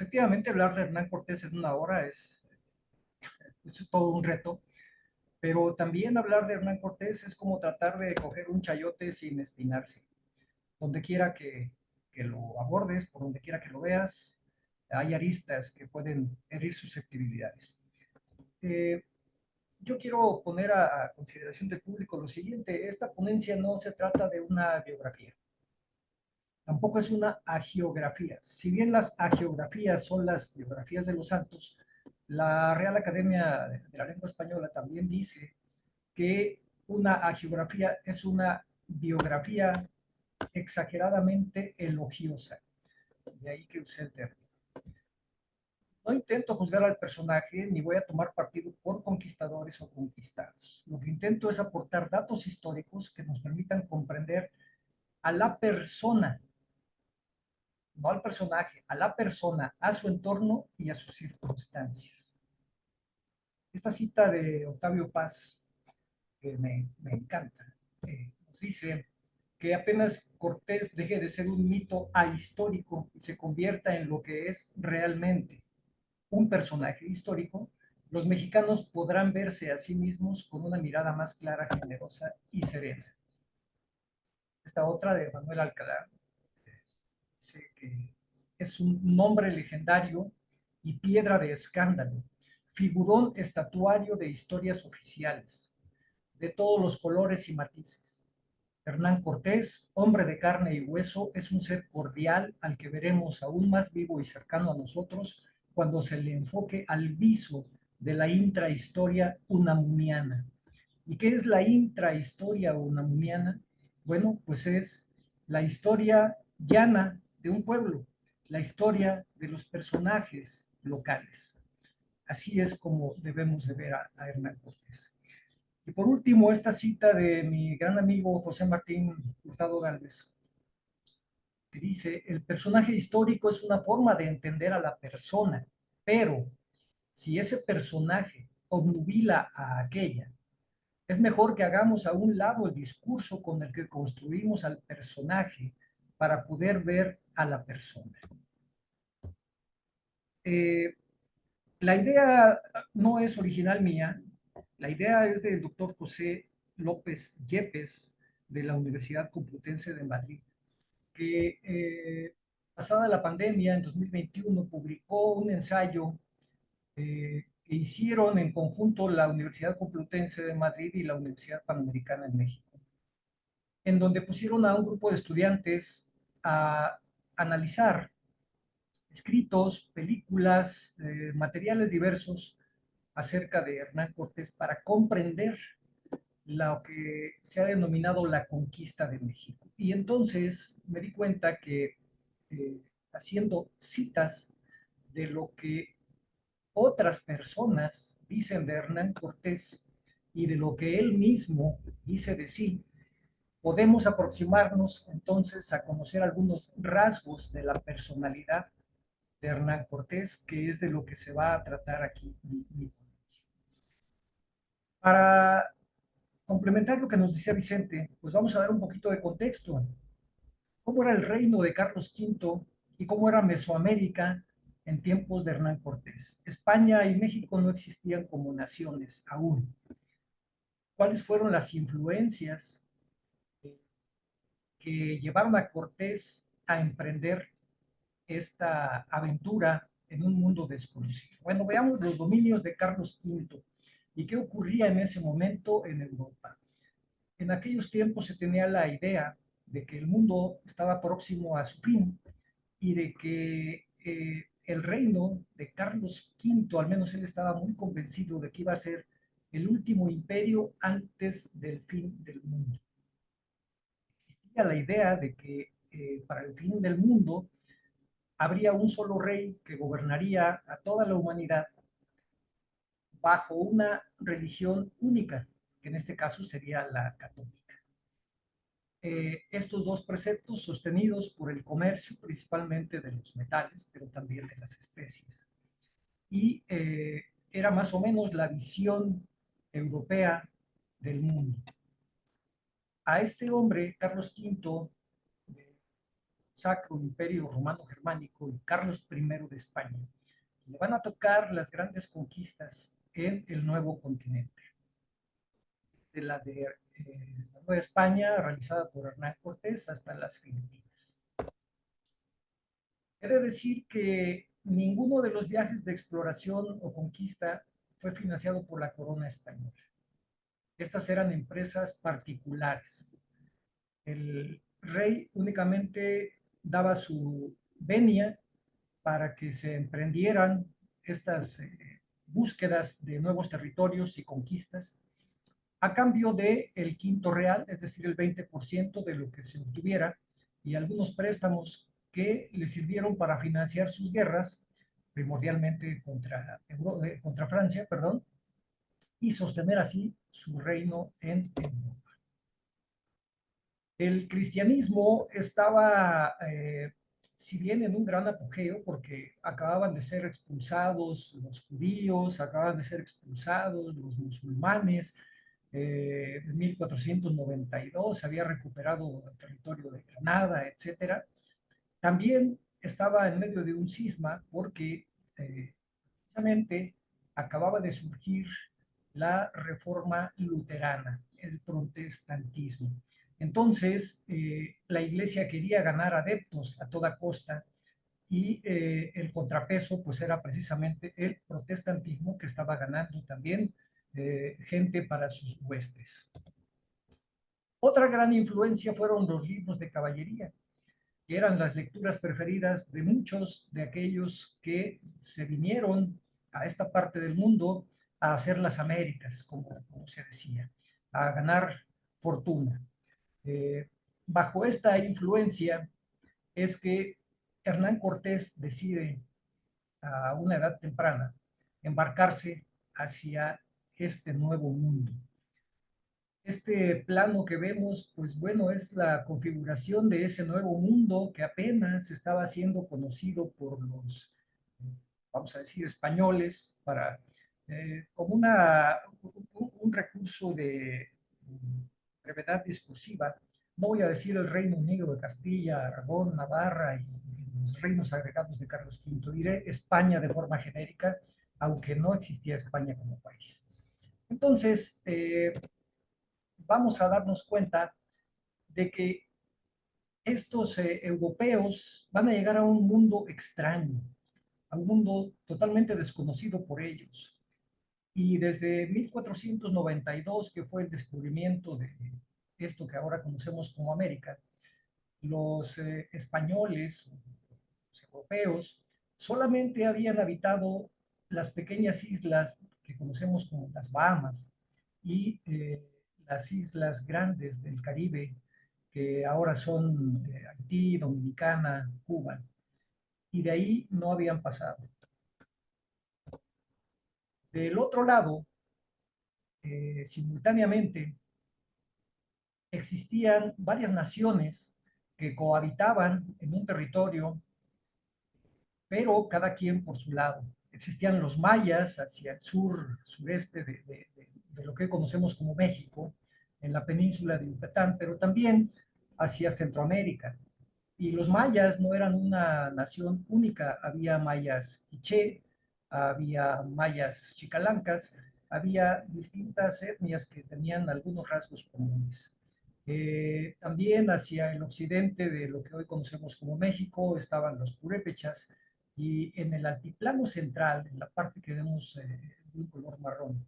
efectivamente hablar de Hernán Cortés en una hora es todo un reto, pero también hablar de Hernán Cortés es como tratar de coger un chayote sin espinarse. Donde quiera que lo abordes, por donde quiera que lo veas, hay aristas que pueden herir susceptibilidades. Eh, yo quiero poner a consideración del público lo siguiente: esta ponencia no se trata de una biografía, tampoco es una agiografía. Si bien las agiografías son las biografías de los santos, la Real Academia de la Lengua Española también dice que una agiografía es una biografía exageradamente elogiosa. De ahí que usé el término. No intento juzgar al personaje ni voy a tomar partido por conquistadores o conquistados. Lo que intento es aportar datos históricos que nos permitan comprender a la persona, no al personaje, a la persona, a su entorno y a sus circunstancias. Esta cita de Octavio Paz, que me encanta, nos dice que apenas Cortés deje de ser un mito ahistórico y se convierta en lo que es realmente un personaje histórico, los mexicanos podrán verse a sí mismos con una mirada más clara, generosa y serena. Esta otra de Manuel Alcalá dice que es un nombre legendario y piedra de escándalo, figurón estatuario de historias oficiales, de todos los colores y matices. Hernán Cortés, hombre de carne y hueso, es un ser cordial al que veremos aún más vivo y cercano a nosotros cuando se le enfoque al viso de la intrahistoria unamuniana. ¿Y qué es la intrahistoria unamuniana? Bueno, pues es la historia llana de un pueblo, la historia de los personajes locales. Así es como debemos de ver a Hernán Cortés. Y por último, esta cita de mi gran amigo José Martín Hurtado Gálvez, que dice: el personaje histórico es una forma de entender a la persona, pero si ese personaje obnubila a aquella, es mejor que hagamos a un lado el discurso con el que construimos al personaje para poder ver a la persona. Eh, la idea no es original mía, la idea es del doctor José López Yepes de la Universidad Complutense de Madrid, que pasada la pandemia en 2021 publicó un ensayo que hicieron en conjunto la Universidad Complutense de Madrid y la Universidad Panamericana en México, en donde pusieron a un grupo de estudiantes a analizar escritos, películas, materiales diversos acerca de Hernán Cortés para comprender lo que se ha denominado la conquista de México. Y entonces me di cuenta que haciendo citas de lo que otras personas dicen de Hernán Cortés y de lo que él mismo dice de sí, podemos aproximarnos entonces a conocer algunos rasgos de la personalidad de Hernán Cortés, que es de lo que se va a tratar aquí mi ponencia. Para complementar lo que nos decía Vicente, pues vamos a dar un poquito de contexto. ¿Cómo era el reino de Carlos V y cómo era Mesoamérica en tiempos de Hernán Cortés? España y México no existían como naciones aún. ¿Cuáles fueron las influencias que llevaron a Cortés a emprender esta aventura en un mundo desconocido? Bueno, veamos los dominios de Carlos V y qué ocurría en ese momento en Europa. En aquellos tiempos se tenía la idea de que el mundo estaba próximo a su fin y de que el reino de Carlos V, al menos él estaba muy convencido de que iba a ser el último imperio antes del fin del mundo. Existía la idea de que para el fin del mundo habría un solo rey que gobernaría a toda la humanidad bajo una religión única, que en este caso sería la católica. Estos dos preceptos sostenidos por el comercio, principalmente de los metales, pero también de las especies. Y era más o menos la visión europea del mundo. A este hombre, Carlos V, Sacro Imperio Romano Germánico y Carlos I de España. Le van a tocar las grandes conquistas en el nuevo continente. De la Nueva España, realizada por Hernán Cortés, hasta las Filipinas. He de decir que ninguno de los viajes de exploración o conquista fue financiado por la corona española. Estas eran empresas particulares. El rey únicamente daba su venia para que se emprendieran estas búsquedas de nuevos territorios y conquistas a cambio de el quinto real, es decir, el 20% de lo que se obtuviera, y algunos préstamos que le sirvieron para financiar sus guerras, primordialmente contra Francia, perdón, y sostener así su reino en Europa. El cristianismo estaba, si bien en un gran apogeo, porque acababan de ser expulsados los judíos, acababan de ser expulsados los musulmanes, en 1492 se había recuperado el territorio de Granada, etcétera. También estaba en medio de un cisma porque precisamente acababa de surgir la reforma luterana, el protestantismo. Entonces, la iglesia quería ganar adeptos a toda costa y el contrapeso pues era precisamente el protestantismo que estaba ganando también gente para sus huestes. Otra gran influencia fueron los libros de caballería, que eran las lecturas preferidas de muchos de aquellos que se vinieron a esta parte del mundo a hacer las Américas, como se decía, a ganar fortuna. Eh, Bajo esta influencia es que Hernán Cortés decide a una edad temprana embarcarse hacia este nuevo mundo. Este plano que vemos, pues bueno, es la configuración de ese nuevo mundo que apenas estaba siendo conocido por los, vamos a decir, españoles, como un recurso de brevedad discursiva. No voy a decir el Reino Unido de Castilla, Aragón, Navarra y los reinos agregados de Carlos V. Diré España de forma genérica, aunque no existía España como país. Entonces, vamos a darnos cuenta de que estos europeos van a llegar a un mundo extraño, a un mundo totalmente desconocido por ellos. Y desde 1492, que fue el descubrimiento de esto que ahora conocemos como América, los españoles, los europeos, solamente habían habitado las pequeñas islas que conocemos como las Bahamas y las islas grandes del Caribe, que ahora son Haití, Dominicana, Cuba, y de ahí no habían pasado. Del otro lado, simultáneamente, existían varias naciones que cohabitaban en un territorio, pero cada quien por su lado. Existían los mayas hacia el sur, sureste de lo que conocemos como México, en la península de Yucatán, pero también hacia Centroamérica. Y los mayas no eran una nación única, había mayas quiché, había mayas chicalancas, había distintas etnias que tenían algunos rasgos comunes. También hacia el occidente de lo que hoy conocemos como México estaban los purépechas, y en el altiplano central, en la parte que vemos de un color marrón,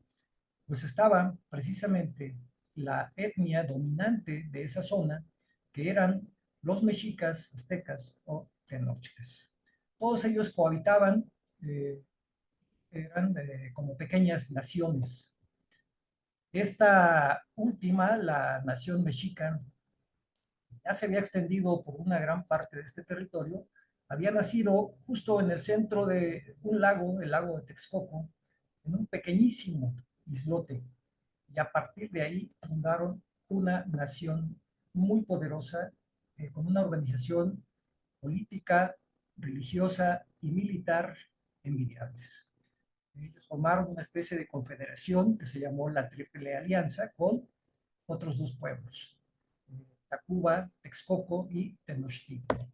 pues estaba precisamente la etnia dominante de esa zona, que eran los mexicas, aztecas o tenochcas. Todos ellos cohabitaban, eh, eran como pequeñas naciones. Esta última, la nación mexica, ya se había extendido por una gran parte de este territorio, había nacido justo en el centro de un lago, el lago de Texcoco, en un pequeñísimo islote, y a partir de ahí fundaron una nación muy poderosa, con una organización política, religiosa y militar envidiables. Ellos formaron una especie de confederación que se llamó la Triple Alianza con otros dos pueblos, Tacuba, Texcoco y Tenochtitlan.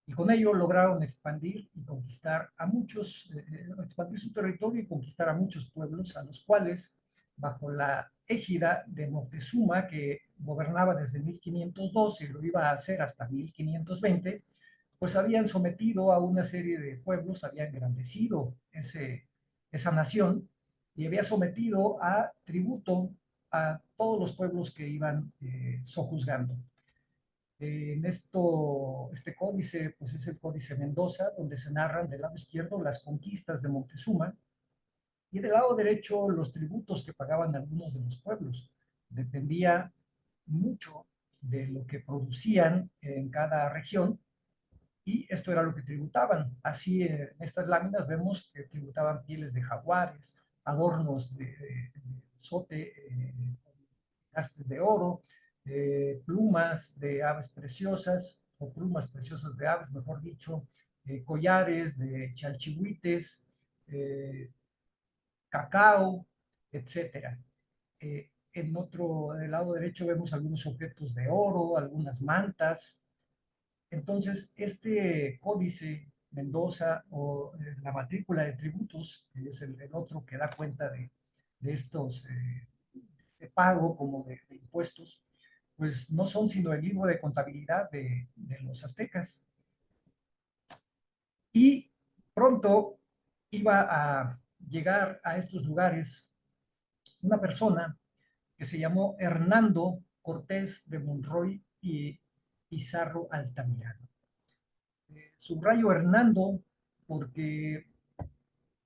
Y con ello lograron expandir y conquistar a muchos, expandir su territorio y conquistar a muchos pueblos, a los cuales, bajo la égida de Moctezuma, que gobernaba desde 1502 y lo iba a hacer hasta 1520, pues habían sometido a una serie de pueblos, habían engrandecido esa nación y había sometido a tributo a todos los pueblos que iban sojuzgando. Este códice, pues es el Códice Mendoza, donde se narran del lado izquierdo las conquistas de Moctezuma y del lado derecho los tributos que pagaban algunos de los pueblos. Dependía mucho de lo que producían en cada región y esto era lo que tributaban. Así en estas láminas vemos que tributaban pieles de jaguares, adornos de zote, castes de oro, plumas de aves preciosas, o plumas preciosas de aves, mejor dicho, collares de chalchihuites, eh, cacao, etcétera. En el lado derecho vemos algunos objetos de oro, algunas mantas. Entonces, este códice Mendoza o la matrícula de tributos, que es el otro que da cuenta de estos de pago como de impuestos, pues no son sino el libro de contabilidad de los aztecas. Y pronto iba a llegar a estos lugares una persona que se llamó Hernando Cortés de Monroy y Pizarro Altamirano. Subrayo Hernando porque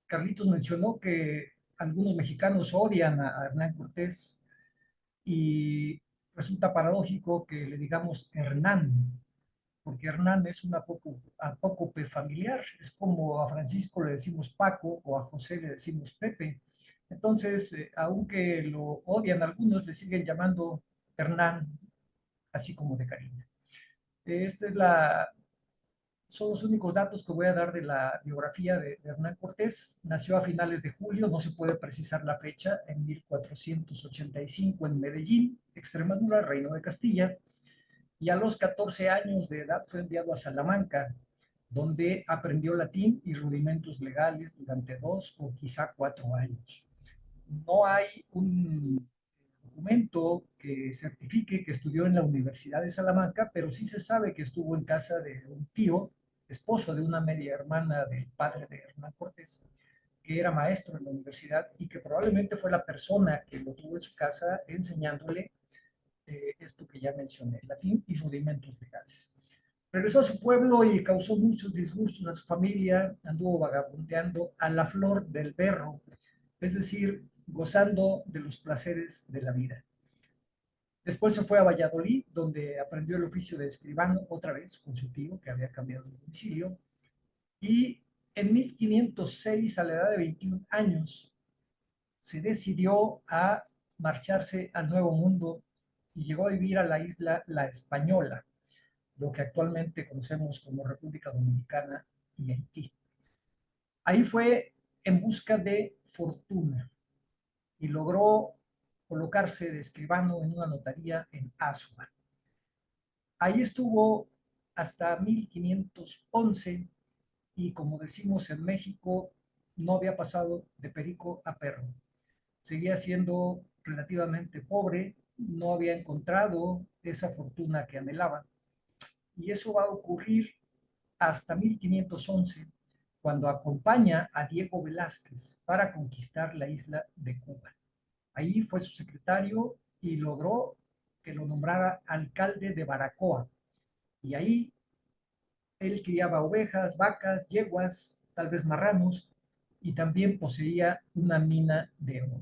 Carlitos mencionó que algunos mexicanos odian a Hernán Cortés y resulta paradójico que le digamos Hernán, porque Hernán es un apócope familiar, es como a Francisco le decimos Paco o a José le decimos Pepe. Entonces, aunque lo odian algunos, le siguen llamando Hernán, así como de cariño. Esta es son los únicos datos que voy a dar de la biografía de Hernán Cortés. Nació a finales de julio, no se puede precisar la fecha, en 1485 en Medellín, Extremadura, Reino de Castilla, y a los 14 años de edad fue enviado a Salamanca, donde aprendió latín y rudimentos legales durante 2 o quizá 4 años. No hay un documento que certifique que estudió en la Universidad de Salamanca, pero sí se sabe que estuvo en casa de un tío, esposo de una media hermana del padre de Hernán Cortés, que era maestro en la universidad y que probablemente fue la persona que lo tuvo en su casa enseñándole esto que ya mencioné, latín y rudimentos legales. Regresó a su pueblo y causó muchos disgustos a su familia, anduvo vagabundeando a la flor del berro, es decir, gozando de los placeres de la vida. Después se fue a Valladolid, donde aprendió el oficio de escribano otra vez con su tío, que había cambiado de domicilio. Y en 1506, a la edad de 21 años, se decidió a marcharse al Nuevo Mundo y llegó a vivir a la isla La Española, lo que actualmente conocemos como República Dominicana y Haití. Ahí fue en busca de fortuna y logró colocarse de escribano en una notaría en Asua. Ahí estuvo hasta 1511 y como decimos en México, no había pasado de perico a perro. Seguía siendo relativamente pobre, no había encontrado esa fortuna que anhelaba. Y eso va a ocurrir hasta 1511, cuando acompaña a Diego Velázquez para conquistar la isla de Cuba. Ahí fue su secretario y logró que lo nombrara alcalde de Baracoa. Y ahí él criaba ovejas, vacas, yeguas, tal vez marranos, y también poseía una mina de oro.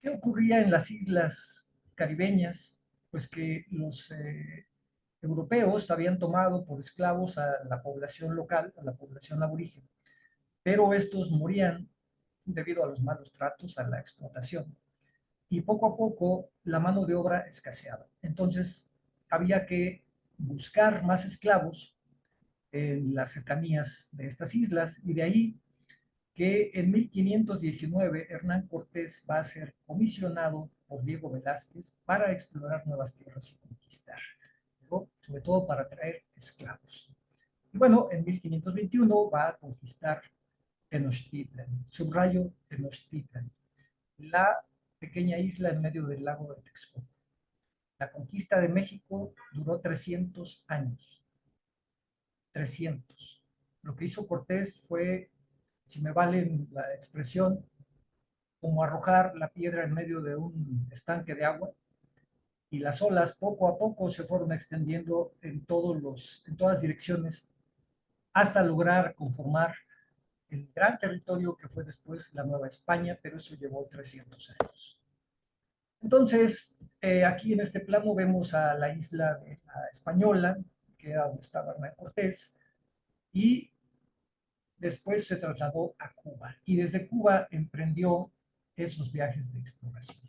¿Qué ocurría en las islas caribeñas? Pues que los europeos habían tomado por esclavos a la población local, a la población aborigen, pero estos morían debido a los malos tratos, a la explotación. Y poco a poco la mano de obra escaseaba. Entonces había que buscar más esclavos en las cercanías de estas islas y de ahí que en 1519 Hernán Cortés va a ser comisionado por Diego Velázquez para explorar nuevas tierras y conquistar, pero sobre todo para traer esclavos. Y bueno, en 1521 va a conquistar Tenochtitlan, subrayo Tenochtitlan, la pequeña isla en medio del lago de Texcoco. La conquista de México duró 300 años. 300. Lo que hizo Cortés fue, si me valen la expresión, como arrojar la piedra en medio de un estanque de agua y las olas poco a poco se fueron extendiendo en todas direcciones hasta lograr conformar el gran territorio que fue después la Nueva España, pero eso llevó 300 años. Entonces, aquí en este plano vemos a la isla de la Española, que era donde estaba Hernán Cortés, y después se trasladó a Cuba y desde Cuba emprendió esos viajes de exploración.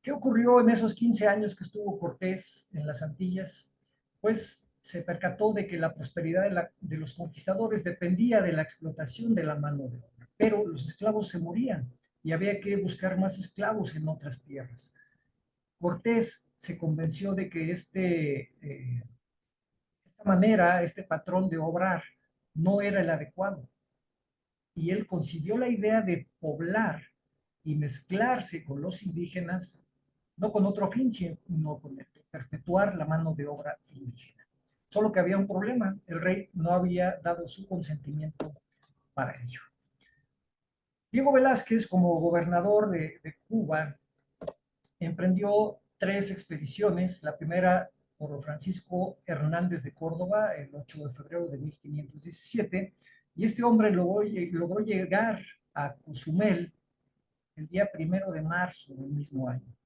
¿Qué ocurrió en esos 15 años que estuvo Cortés en las Antillas? Pues se percató de que la prosperidad de los conquistadores dependía de la explotación de la mano de obra, pero los esclavos se morían y había que buscar más esclavos en otras tierras. Cortés se convenció de que esta manera, este patrón de obrar, no era el adecuado y él concibió la idea de poblar y mezclarse con los indígenas, no con otro fin, sino con el de perpetuar la mano de obra indígena. Solo que había un problema, el rey no había dado su consentimiento para ello. Diego Velázquez, como gobernador de Cuba, emprendió 3 expediciones. La primera por Francisco Hernández de Córdoba, el 8 de febrero de 1517, y este hombre logró llegar a Cozumel el día 1 de marzo del mismo año.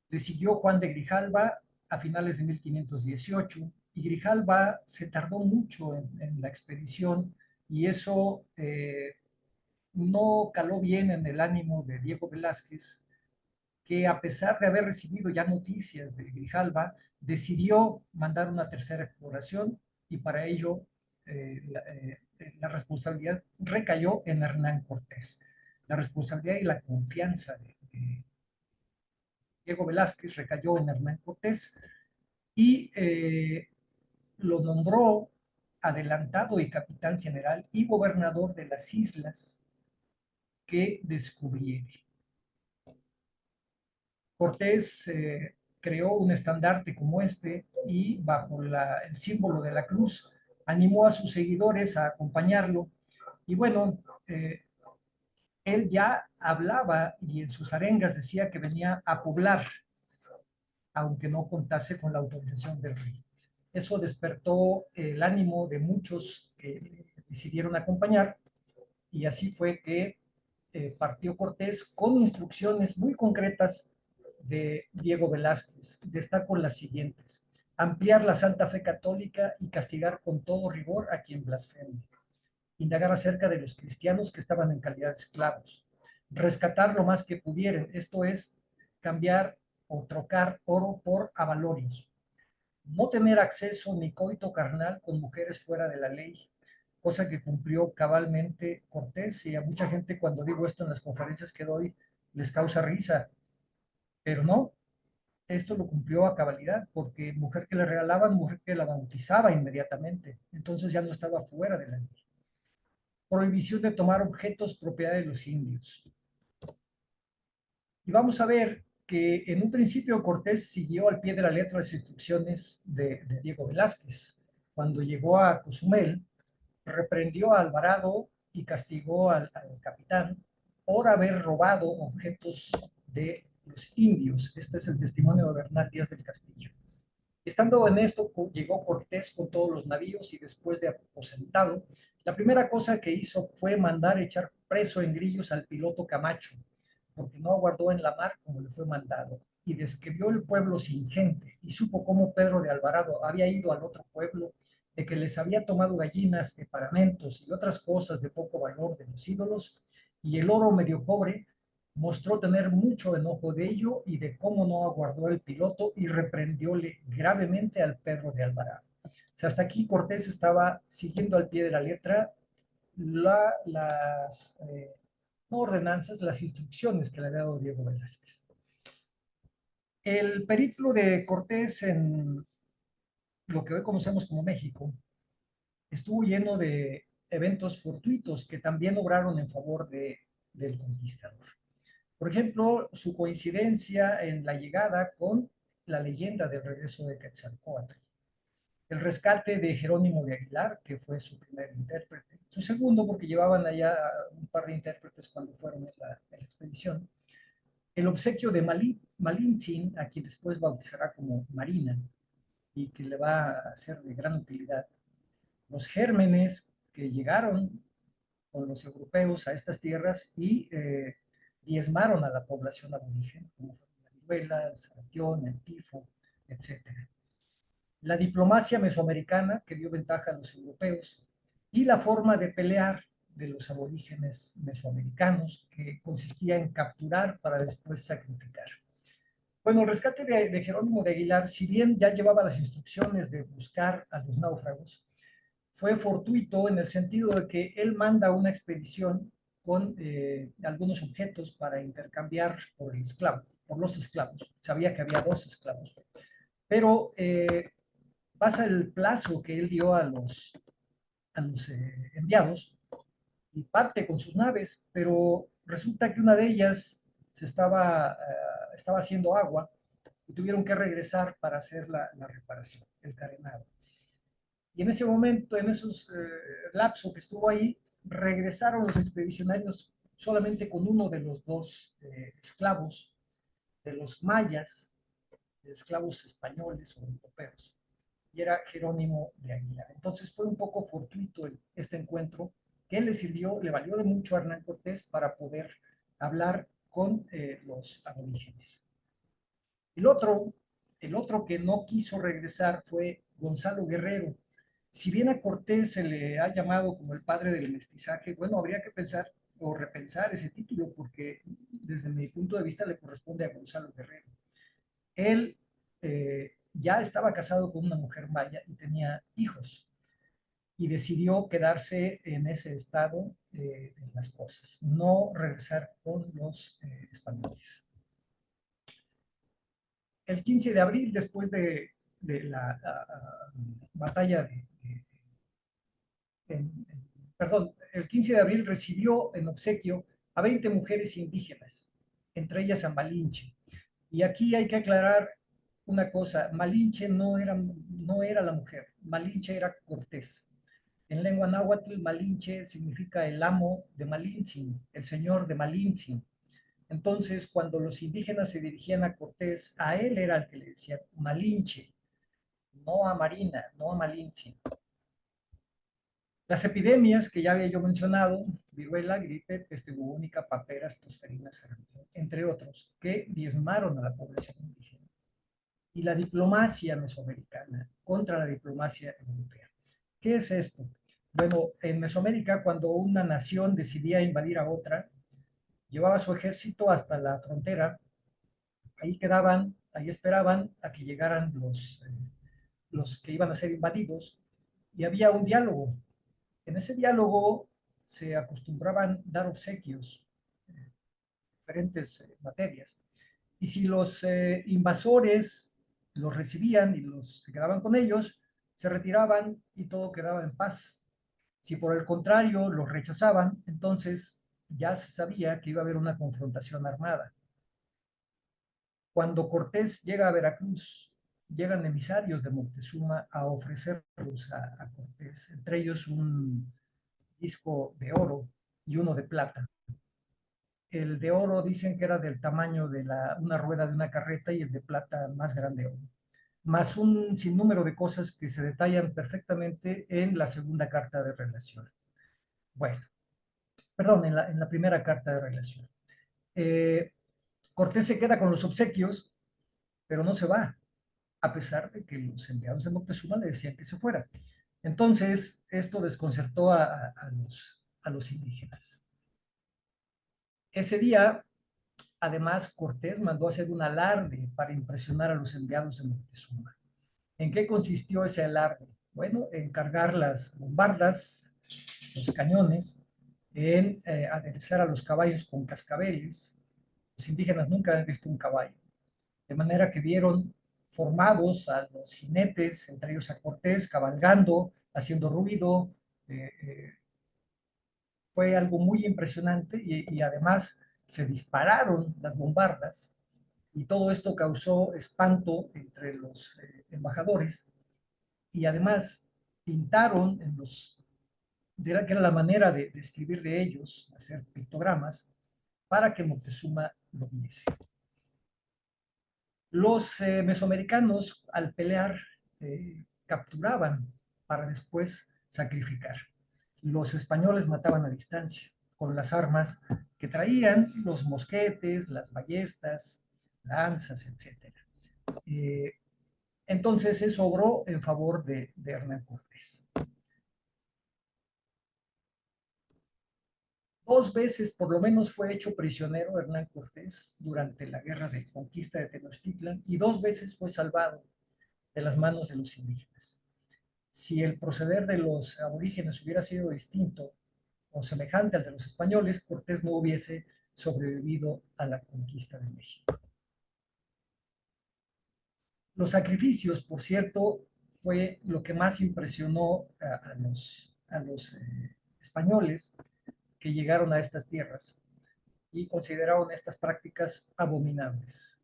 Le siguió Juan de Grijalva a finales de 1518, y Grijalva se tardó mucho en la expedición, y eso no caló bien en el ánimo de Diego Velázquez, que a pesar de haber recibido ya noticias de Grijalva, decidió mandar una tercera exploración y para ello la responsabilidad recayó en Hernán Cortés. La responsabilidad y la confianza de Diego Velázquez recayó en Hernán Cortés y lo nombró adelantado y capitán general y gobernador de las islas que descubriere. Cortés creó un estandarte como este y bajo el símbolo de la cruz animó a sus seguidores a acompañarlo. Y bueno, él ya hablaba y en sus arengas decía que venía a poblar, aunque no contase con la autorización del rey. Eso despertó el ánimo de muchos que decidieron acompañar y así fue que partió Cortés con instrucciones muy concretas de Diego Velázquez. Destaco las siguientes: ampliar la santa fe católica y castigar con todo rigor a quien blasfeme, indagar acerca de los cristianos que estaban en calidad de esclavos, rescatar lo más que pudieran, esto es, cambiar o trocar oro por avalorios, no tener acceso ni coito carnal con mujeres fuera de la ley, cosa que cumplió cabalmente Cortés, y a mucha gente cuando digo esto en las conferencias que doy les causa risa, pero no, esto lo cumplió a cabalidad, porque mujer que le regalaban, mujer que la bautizaba inmediatamente, entonces ya no estaba fuera de la ley. Prohibición de tomar objetos propiedad de los indios. Y vamos a ver que en un principio Cortés siguió al pie de la letra las instrucciones de Diego Velázquez. Cuando llegó a Cozumel, reprendió a Alvarado y castigó al capitán por haber robado objetos de los indios. Este es el testimonio de Bernal Díaz del Castillo. Estando en esto, llegó Cortés con todos los navíos y después de aposentado, la primera cosa que hizo fue mandar echar preso en grillos al piloto Camacho, porque no aguardó en la mar como le fue mandado, y describió el pueblo sin gente, y supo cómo Pedro de Alvarado había ido al otro pueblo, de que les había tomado gallinas, paramentos y otras cosas de poco valor de los ídolos, y el oro medio pobre, mostró tener mucho enojo de ello y de cómo no aguardó el piloto y reprendióle gravemente al Pedro de Alvarado. O sea, hasta aquí Cortés estaba siguiendo al pie de la letra las no ordenanzas, las instrucciones que le había dado Diego Velázquez. El periplo de Cortés lo que hoy conocemos como México, estuvo lleno de eventos fortuitos que también obraron en favor del conquistador. Por ejemplo, su coincidencia en la llegada con la leyenda del regreso de Quetzalcóatl, el rescate de Jerónimo de Aguilar, que fue su primer intérprete, su segundo porque llevaban allá un par de intérpretes cuando fueron en la expedición, el obsequio de Malintzin, a quien después bautizará como Marina y que le va a ser de gran utilidad, los gérmenes que llegaron con los europeos a estas tierras y diezmaron a la población aborigen, como fue la viruela, el sarampión, el tifo, etcétera. La diplomacia mesoamericana que dio ventaja a los europeos y la forma de pelear de los aborígenes mesoamericanos que consistía en capturar para después sacrificar. Bueno, el rescate de Jerónimo de Aguilar, si bien ya llevaba las instrucciones de buscar a los náufragos, fue fortuito en el sentido de que él manda una expedición con algunos objetos para intercambiar por los esclavos. Sabía que había dos esclavos, pero pasa el plazo que él dio a los enviados y parte con sus naves, pero resulta que una de ellas estaba haciendo agua y tuvieron que regresar para hacer la reparación, el carenado. Y en ese momento, en esos lapsos que estuvo ahí, regresaron los expedicionarios solamente con uno de los dos esclavos de los mayas, de esclavos españoles o europeos, y era Jerónimo de Aguilar. Entonces fue un poco fortuito este encuentro, que le sirvió, le valió de mucho a Hernán Cortés para poder hablar con los aborígenes. El otro, el otro que no quiso regresar fue Gonzalo Guerrero. Si bien a Cortés se le ha llamado como el padre del mestizaje, bueno, habría que pensar o repensar ese título porque desde mi punto de vista le corresponde a Gonzalo Guerrero. Él ya estaba casado con una mujer maya y tenía hijos y decidió quedarse en ese estado de las cosas, no regresar con los españoles. El 15 de abril, después de la batalla perdón, el 15 de abril recibió en obsequio a 20 mujeres indígenas, entre ellas a Malinche. Y aquí hay que aclarar una cosa, Malinche no era la mujer, Malinche era Cortés. En lengua náhuatl, Malinche significa el amo de Malintzin, el señor de Malintzin. Entonces, cuando los indígenas se dirigían a Cortés, a él era el que le decía Malinche, no a Marina, no a Malintzin. Las epidemias que ya había yo mencionado, viruela, gripe, peste bubónica, paperas, tosferina, sarampión, entre otros, que diezmaron a la población indígena. Y la diplomacia mesoamericana contra la diplomacia europea. ¿Qué es esto? Bueno, en Mesoamérica, cuando una nación decidía invadir a otra, llevaba su ejército hasta la frontera, ahí quedaban, ahí esperaban a que llegaran los que iban a ser invadidos, y había un diálogo. En ese diálogo se acostumbraban dar obsequios, diferentes materias, y si los invasores los recibían y se quedaban con ellos, se retiraban y todo quedaba en paz. Si por el contrario los rechazaban, entonces ya se sabía que iba a haber una confrontación armada. Cuando Cortés llega a Veracruz, llegan emisarios de Moctezuma a ofrecerlos a Cortés, entre ellos un disco de oro y uno de plata. El de oro dicen que era del tamaño de una rueda de una carreta y el de plata más grande aún, más un sinnúmero de cosas que se detallan perfectamente en la segunda carta de relación. Bueno, perdón, en la primera carta de relación. Eh, Cortés se queda con los obsequios, pero no se va, a pesar de que los enviados de Moctezuma le decían que se fuera. Entonces, esto desconcertó a los indígenas. Ese día, además, Cortés mandó hacer un alarde para impresionar a los enviados de Moctezuma. ¿En qué consistió ese alarde? Bueno, en cargar las bombardas, los cañones, en aderezar a los caballos con cascabeles. Los indígenas nunca habían visto un caballo, de manera que vieron formados a los jinetes, entre ellos a Cortés, cabalgando, haciendo ruido. eh, eh, Fue algo muy impresionante y además se dispararon las bombardas y todo esto causó espanto entre los embajadores y además pintaron en los, que era la manera de escribir de ellos, hacer pictogramas, para que Moctezuma lo viese. Los mesoamericanos al pelear capturaban para después sacrificar. Los españoles mataban a distancia con las armas que traían, los mosquetes, las ballestas, lanzas, etcétera. Eh, entonces eso obró en favor de Hernán Cortés. Dos veces por lo menos fue hecho prisionero Hernán Cortés durante la guerra de conquista de Tenochtitlan y dos veces fue salvado de las manos de los indígenas. Si el proceder de los aborígenes hubiera sido distinto o semejante al de los españoles, Cortés no hubiese sobrevivido a la conquista de México. Los sacrificios, por cierto, fue lo que más impresionó a los españoles que llegaron a estas tierras y consideraron estas prácticas abominables.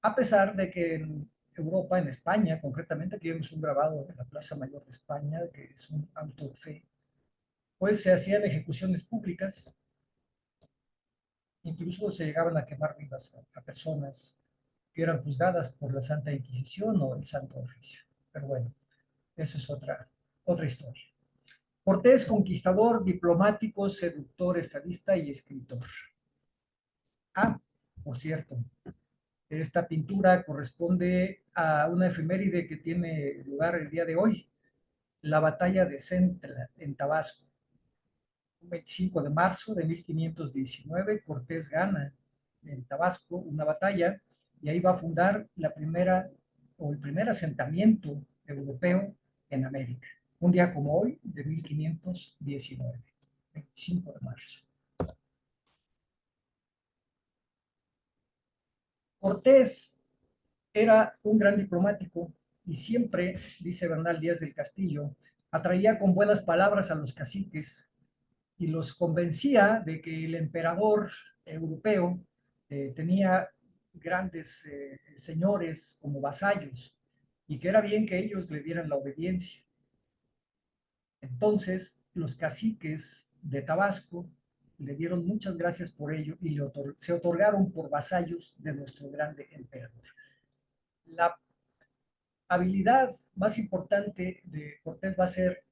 A pesar de que en Europa, en España, concretamente, aquí vemos un grabado de la Plaza Mayor de España, que es un auto de fe, pues se hacían ejecuciones públicas, incluso se llegaban a quemar vivas a personas que eran juzgadas por la Santa Inquisición o el Santo Oficio. Pero bueno, esa es otra historia. Cortés, conquistador, diplomático, seductor, estadista y escritor. Ah, por cierto, esta pintura corresponde a una efeméride que tiene lugar el día de hoy, la batalla de Centla, en Tabasco. Un 25 de marzo de 1519, Cortés gana en Tabasco una batalla y ahí va a fundar la primera o el primer asentamiento europeo en América. Un día como hoy, de 1519, 25 de marzo. Cortés era un gran diplomático y siempre, dice Bernal Díaz del Castillo, atraía con buenas palabras a los caciques y los convencía de que el emperador europeo tenía grandes señores como vasallos y que era bien que ellos le dieran la obediencia. Entonces, los caciques de Tabasco le dieron muchas gracias por ello y se otorgaron por vasallos de nuestro grande emperador. La habilidad más importante de Cortés va a ser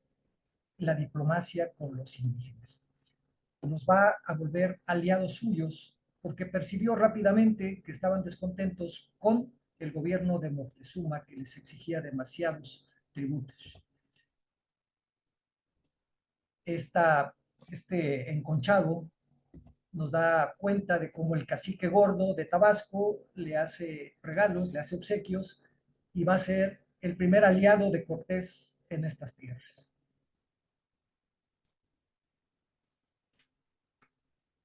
la diplomacia con los indígenas. Nos va a volver aliados suyos porque percibió rápidamente que estaban descontentos con el gobierno de Moctezuma, que les exigía demasiados tributos. Este enconchado nos da cuenta de cómo el cacique gordo de Tabasco le hace regalos, le hace obsequios y va a ser el primer aliado de Cortés en estas tierras.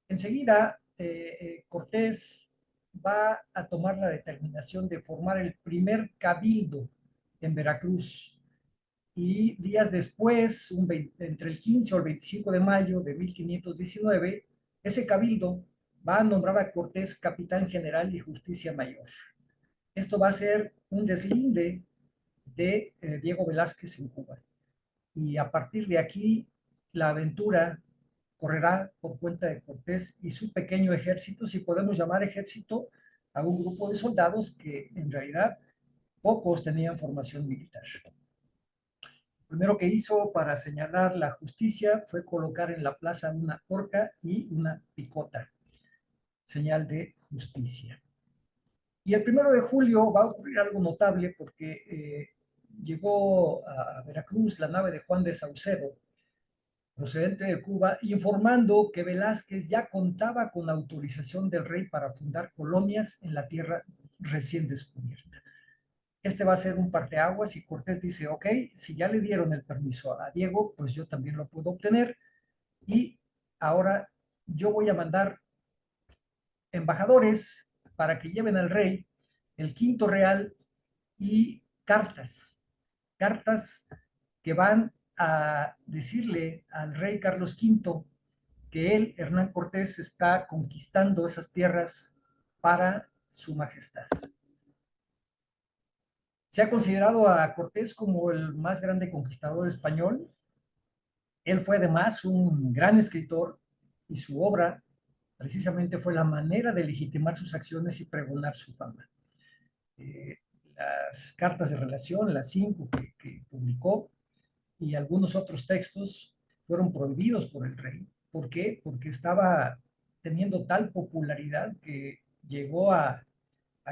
Enseguida, Cortés va a tomar la determinación de formar el primer cabildo en Veracruz y días después, entre el 15 o el 25 de mayo de 1519, ese cabildo va a nombrar a Cortés capitán general y justicia mayor. Esto va a ser un deslinde de Diego Velázquez en Cuba. Y a partir de aquí, la aventura correrá por cuenta de Cortés y su pequeño ejército, si podemos llamar ejército a un grupo de soldados que en realidad pocos tenían formación militar. Lo primero que hizo para señalar la justicia fue colocar en la plaza una horca y una picota, señal de justicia. Y el 1 de julio va a ocurrir algo notable porque llegó a Veracruz la nave de Juan de Saucedo, procedente de Cuba, informando que Velázquez ya contaba con autorización del rey para fundar colonias en la tierra recién descubierta. Este va a ser un parteaguas y Cortés dice, ok, si ya le dieron el permiso a Diego, pues yo también lo puedo obtener y ahora yo voy a mandar embajadores para que lleven al rey el quinto real y cartas que van a decirle al rey Carlos V que él, Hernán Cortés, está conquistando esas tierras para su majestad. Se ha considerado a Cortés como el más grande conquistador español. Él fue además un gran escritor y su obra precisamente fue la manera de legitimar sus acciones y pregonar su fama. Eh, las cartas de relación, las 5 que publicó, y algunos otros textos fueron prohibidos por el rey. ¿Por qué? Porque estaba teniendo tal popularidad que llegó a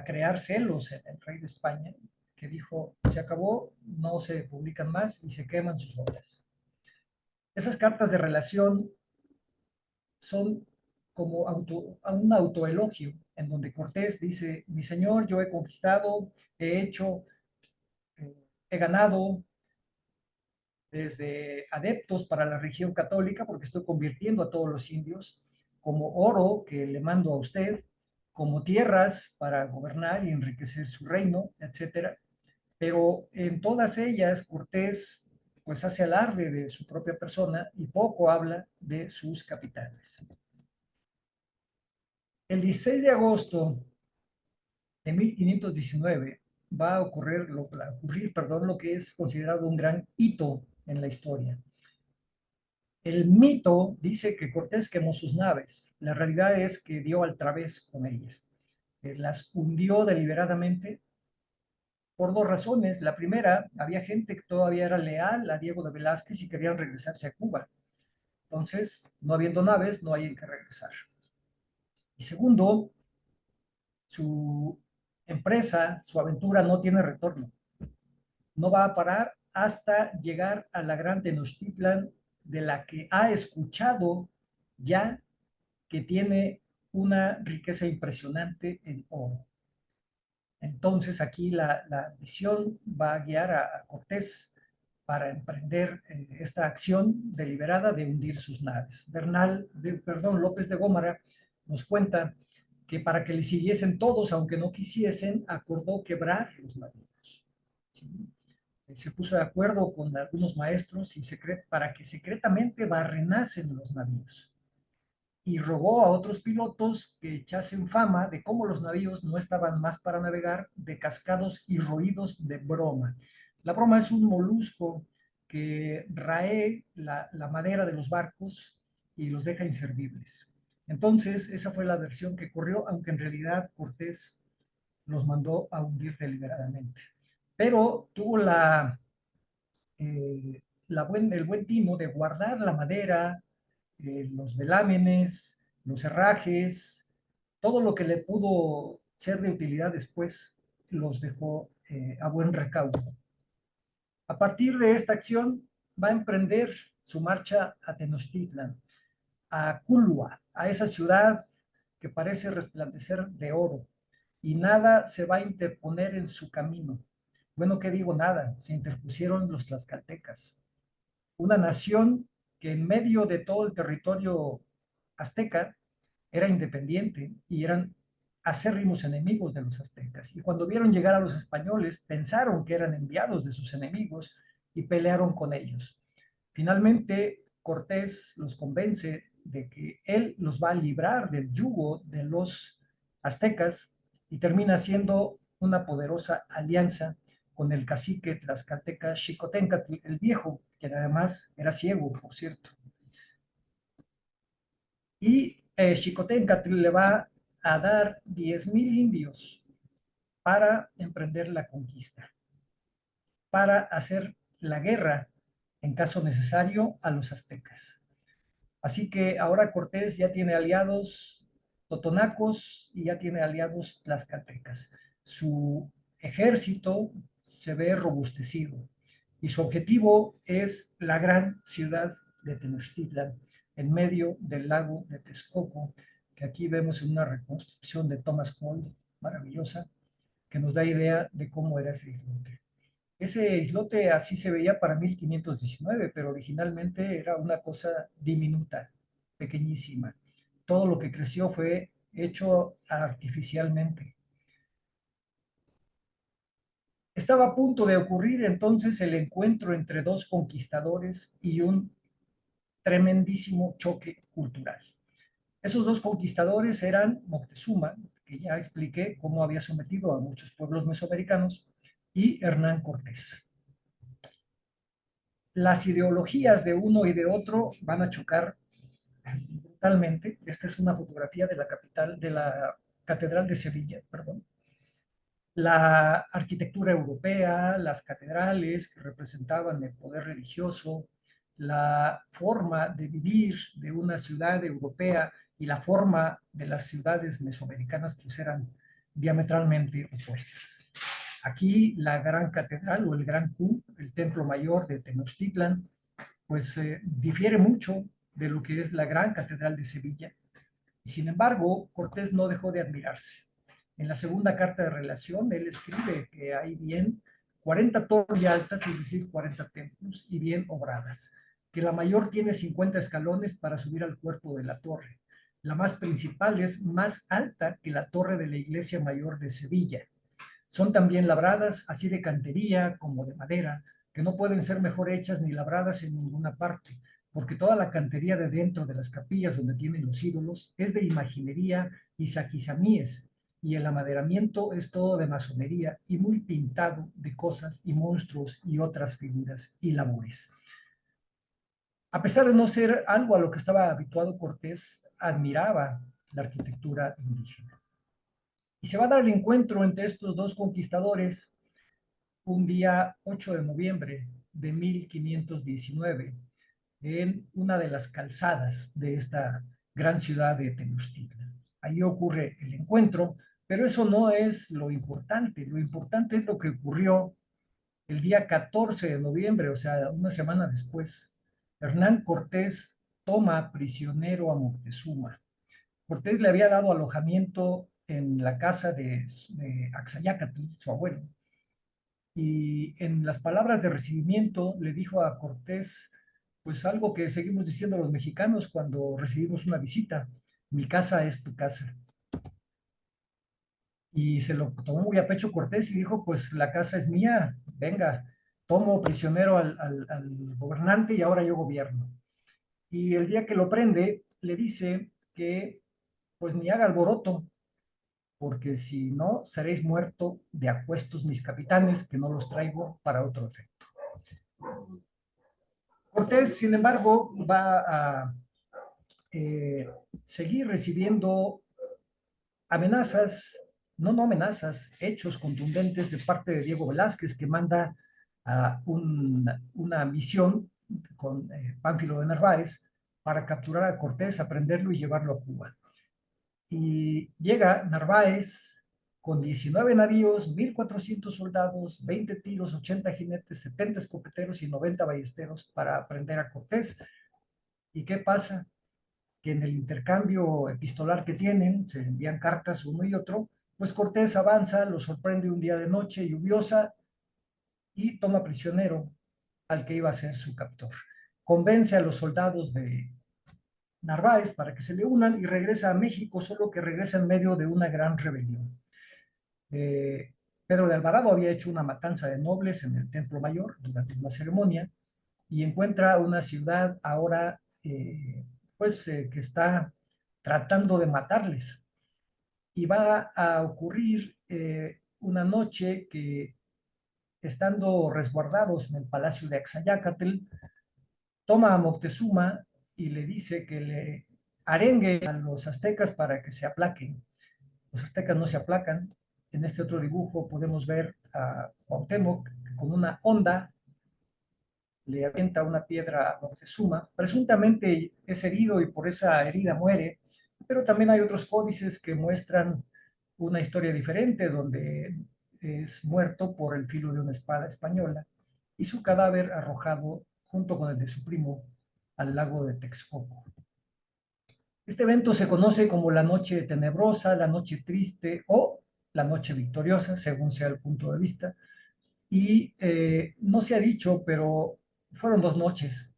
crear celos en el rey de España, que dijo, se acabó, no se publican más y se queman sus obras. Esas cartas de relación son como un autoelogio, en donde Cortés dice, mi señor, yo he conquistado, he hecho, he ganado desde adeptos para la religión católica, porque estoy convirtiendo a todos los indios, como oro que le mando a usted, como tierras para gobernar y enriquecer su reino, etcétera. Pero en todas ellas Cortés pues hace alarde de su propia persona y poco habla de sus capitanes. El 16 de agosto de 1519 va a ocurrir, lo que es considerado un gran hito en la historia. El mito dice que Cortés quemó sus naves. La realidad es que dio al través con ellas. Las hundió deliberadamente por dos razones. La primera, había gente que todavía era leal a Diego de Velázquez y querían regresarse a Cuba. Entonces, no habiendo naves, no hay en qué regresar. Y segundo, su empresa, su aventura no tiene retorno. No va a parar hasta llegar a la gran Tenochtitlan, de la que ha escuchado ya que tiene una riqueza impresionante en oro. Entonces aquí la misión va a guiar a Cortés para emprender esta acción deliberada de hundir sus naves. López de Gómara nos cuenta que para que le siguiesen todos, aunque no quisiesen, acordó quebrar los navíos. ¿Sí? Se puso de acuerdo con algunos maestros para que secretamente barrenasen los navíos y rogó a otros pilotos que echasen fama de cómo los navíos no estaban más para navegar de cascados y roídos de broma. La broma es un molusco que rae la madera de los barcos y los deja inservibles. Entonces, esa fue la versión que corrió, aunque en realidad Cortés los mandó a hundir deliberadamente. Pero tuvo el buen tino de guardar la madera, los velámenes, los herrajes, todo lo que le pudo ser de utilidad después los dejó a buen recaudo. A partir de esta acción va a emprender su marcha a Tenochtitlan, a Culua, a esa ciudad que parece resplandecer de oro, y nada se va a interponer en su camino. Bueno, ¿qué digo nada? Se interpusieron los tlaxcaltecas, una nación que en medio de todo el territorio azteca era independiente y eran acérrimos enemigos de los aztecas. Y cuando vieron llegar a los españoles, pensaron que eran enviados de sus enemigos y pelearon con ellos. Finalmente, Cortés los convence de que él los va a librar del yugo de los aztecas y termina siendo una poderosa alianza con el cacique tlaxcalteca Xicoténcatl el Viejo, que además era ciego, por cierto. Y Xicoténcatl le va a dar 10,000 indios para emprender la conquista, para hacer la guerra, en caso necesario, a los aztecas. Así que ahora Cortés ya tiene aliados totonacos y ya tiene aliados tlaxcaltecas. Su ejército se ve robustecido y su objetivo es la gran ciudad de Tenochtitlan, en medio del lago de Texcoco, que aquí vemos en una reconstrucción de Thomas Hall maravillosa, que nos da idea de cómo era ese islote. Ese islote así se veía para 1519, pero originalmente era una cosa diminuta, pequeñísima. Todo lo que creció fue hecho artificialmente. Estaba a punto de ocurrir entonces el encuentro entre dos conquistadores y un tremendísimo choque cultural. Esos dos conquistadores eran Moctezuma, que ya expliqué cómo había sometido a muchos pueblos mesoamericanos, y Hernán Cortés. Las ideologías de uno y de otro van a chocar brutalmente. Esta es una fotografía de la capital, de la Catedral de Sevilla, perdón. La arquitectura europea, las catedrales que representaban el poder religioso, la forma de vivir de una ciudad europea y la forma de las ciudades mesoamericanas pues eran diametralmente opuestas. Aquí la gran catedral o el gran Q, el templo mayor de Tenochtitlan, pues difiere mucho de lo que es la gran catedral de Sevilla. Y sin embargo, Cortés no dejó de admirarse. En la segunda carta de relación, él escribe que hay bien 40 torres altas, es decir, 40 templos, y bien obradas, que la mayor tiene 50 escalones para subir al cuerpo de la torre. La más principal es más alta que la torre de la iglesia mayor de Sevilla. Son también labradas así de cantería como de madera, que no pueden ser mejor hechas ni labradas en ninguna parte, porque toda la cantería de dentro de las capillas donde tienen los ídolos es de imaginería y saquisamíes, y el amaderamiento es todo de masonería y muy pintado de cosas y monstruos y otras figuras y labores. A pesar de no ser algo a lo que estaba habituado Cortés, admiraba la arquitectura indígena. Y se va a dar el encuentro entre estos dos conquistadores un día 8 de noviembre de 1519 en una de las calzadas de esta gran ciudad de Tenochtitlan. Ahí ocurre el encuentro, pero eso no es lo importante es lo que ocurrió el día 14 de noviembre, o sea, una semana después. Hernán Cortés toma prisionero a Moctezuma. Cortés le había dado alojamiento en la casa de Axayácatl, su abuelo, y en las palabras de recibimiento le dijo a Cortés, pues algo que seguimos diciendo los mexicanos cuando recibimos una visita: mi casa es tu casa. Y se lo tomó muy a pecho Cortés y dijo, pues la casa es mía, venga, tomo prisionero al gobernante y ahora yo gobierno. Y el día que lo prende, le dice que pues ni haga alboroto, porque si no, seréis muerto de acuestos mis capitanes, que no los traigo para otro efecto. Cortés, sin embargo, va a eh, seguir recibiendo amenazas, no amenazas, hechos contundentes de parte de Diego Velázquez, que manda a una misión con Pánfilo de Narváez para capturar a Cortés, aprenderlo y llevarlo a Cuba. Y llega Narváez con 19 navíos, 1,400 soldados, 20 tiros, 80 jinetes, 70 escopeteros y 90 ballesteros para aprender a Cortés. ¿Y qué pasa? Que en el intercambio epistolar que tienen, se envían cartas uno y otro, pues Cortés avanza, lo sorprende un día de noche lluviosa y toma prisionero al que iba a ser su captor. Convence a los soldados de Narváez para que se le unan y regresa a México, solo que regresa en medio de una gran rebelión. Pedro de Alvarado había hecho una matanza de nobles en el Templo Mayor durante una ceremonia y encuentra una ciudad ahora que está tratando de matarles. Y va a ocurrir una noche que, estando resguardados en el palacio de Axayácatl, toma a Moctezuma y le dice que le arengue a los aztecas para que se aplaquen. Los aztecas no se aplacan. En este otro dibujo podemos ver a Cuauhtémoc con una honda le avienta una piedra a Moctezuma. Presuntamente es herido y por esa herida muere, pero también hay otros códices que muestran una historia diferente, donde es muerto por el filo de una espada española y su cadáver arrojado junto con el de su primo al lago de Texcoco. Este evento se conoce como la noche tenebrosa, la noche triste o la noche victoriosa, según sea el punto de vista. Y no se ha dicho, pero fueron dos noches.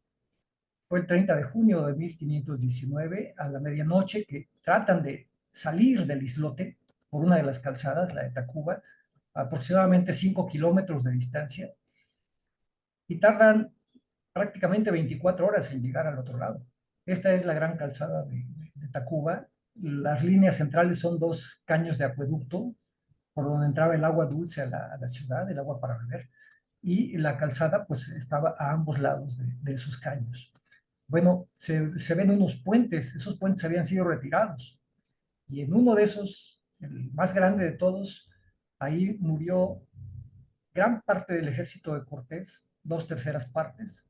Fue el 30 de junio de 1519 a la medianoche que tratan de salir del islote por una de las calzadas, la de Tacuba, aproximadamente 5 kilómetros de distancia, y tardan prácticamente 24 horas en llegar al otro lado. Esta es la gran calzada de Tacuba. Las líneas centrales son dos caños de acueducto por donde entraba el agua dulce a la ciudad, el agua para beber, y la calzada pues estaba a ambos lados de esos caños. Bueno, se ven unos puentes, esos puentes habían sido retirados, y en uno de esos, el más grande de todos, ahí murió gran parte del ejército de Cortés, dos terceras partes,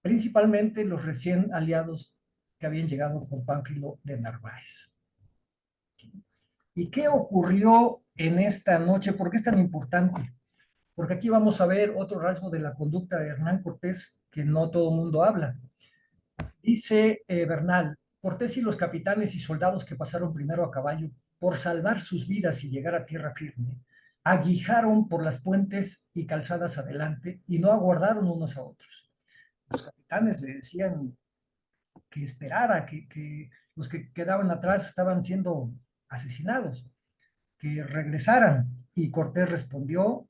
principalmente los recién aliados que habían llegado por Pánfilo de Narváez. ¿Y qué ocurrió en esta noche? ¿Por qué es tan importante? Porque aquí vamos a ver otro rasgo de la conducta de Hernán Cortés que no todo el mundo habla. Dice Bernal, Cortés y los capitanes y soldados que pasaron primero a caballo por salvar sus vidas y llegar a tierra firme, aguijaron por las puentes y calzadas adelante y no aguardaron unos a otros. Los capitanes le decían que esperara, que los que quedaban atrás estaban siendo asesinados, que regresaran. Y Cortés respondió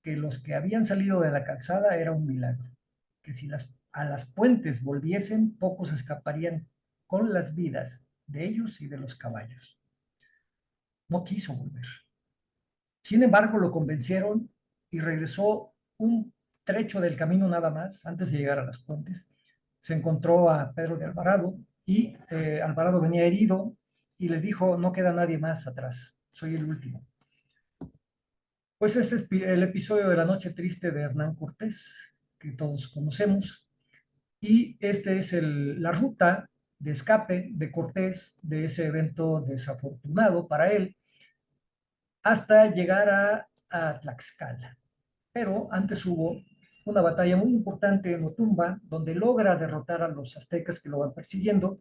que los que habían salido de la calzada era un milagro, que si a las puentes volviesen, pocos escaparían con las vidas de ellos y de los caballos. No quiso volver. Sin embargo, lo convencieron y regresó un trecho del camino nada más, antes de llegar a las puentes. Se encontró a Pedro de Alvarado y Alvarado venía herido y les dijo, no queda nadie más atrás, soy el último. Pues este es el episodio de la noche triste de Hernán Cortés, que todos conocemos, y este es la ruta de escape de Cortés de ese evento desafortunado para él, hasta llegar a Tlaxcala. Pero antes hubo una batalla muy importante en Otumba, donde logra derrotar a los aztecas que lo van persiguiendo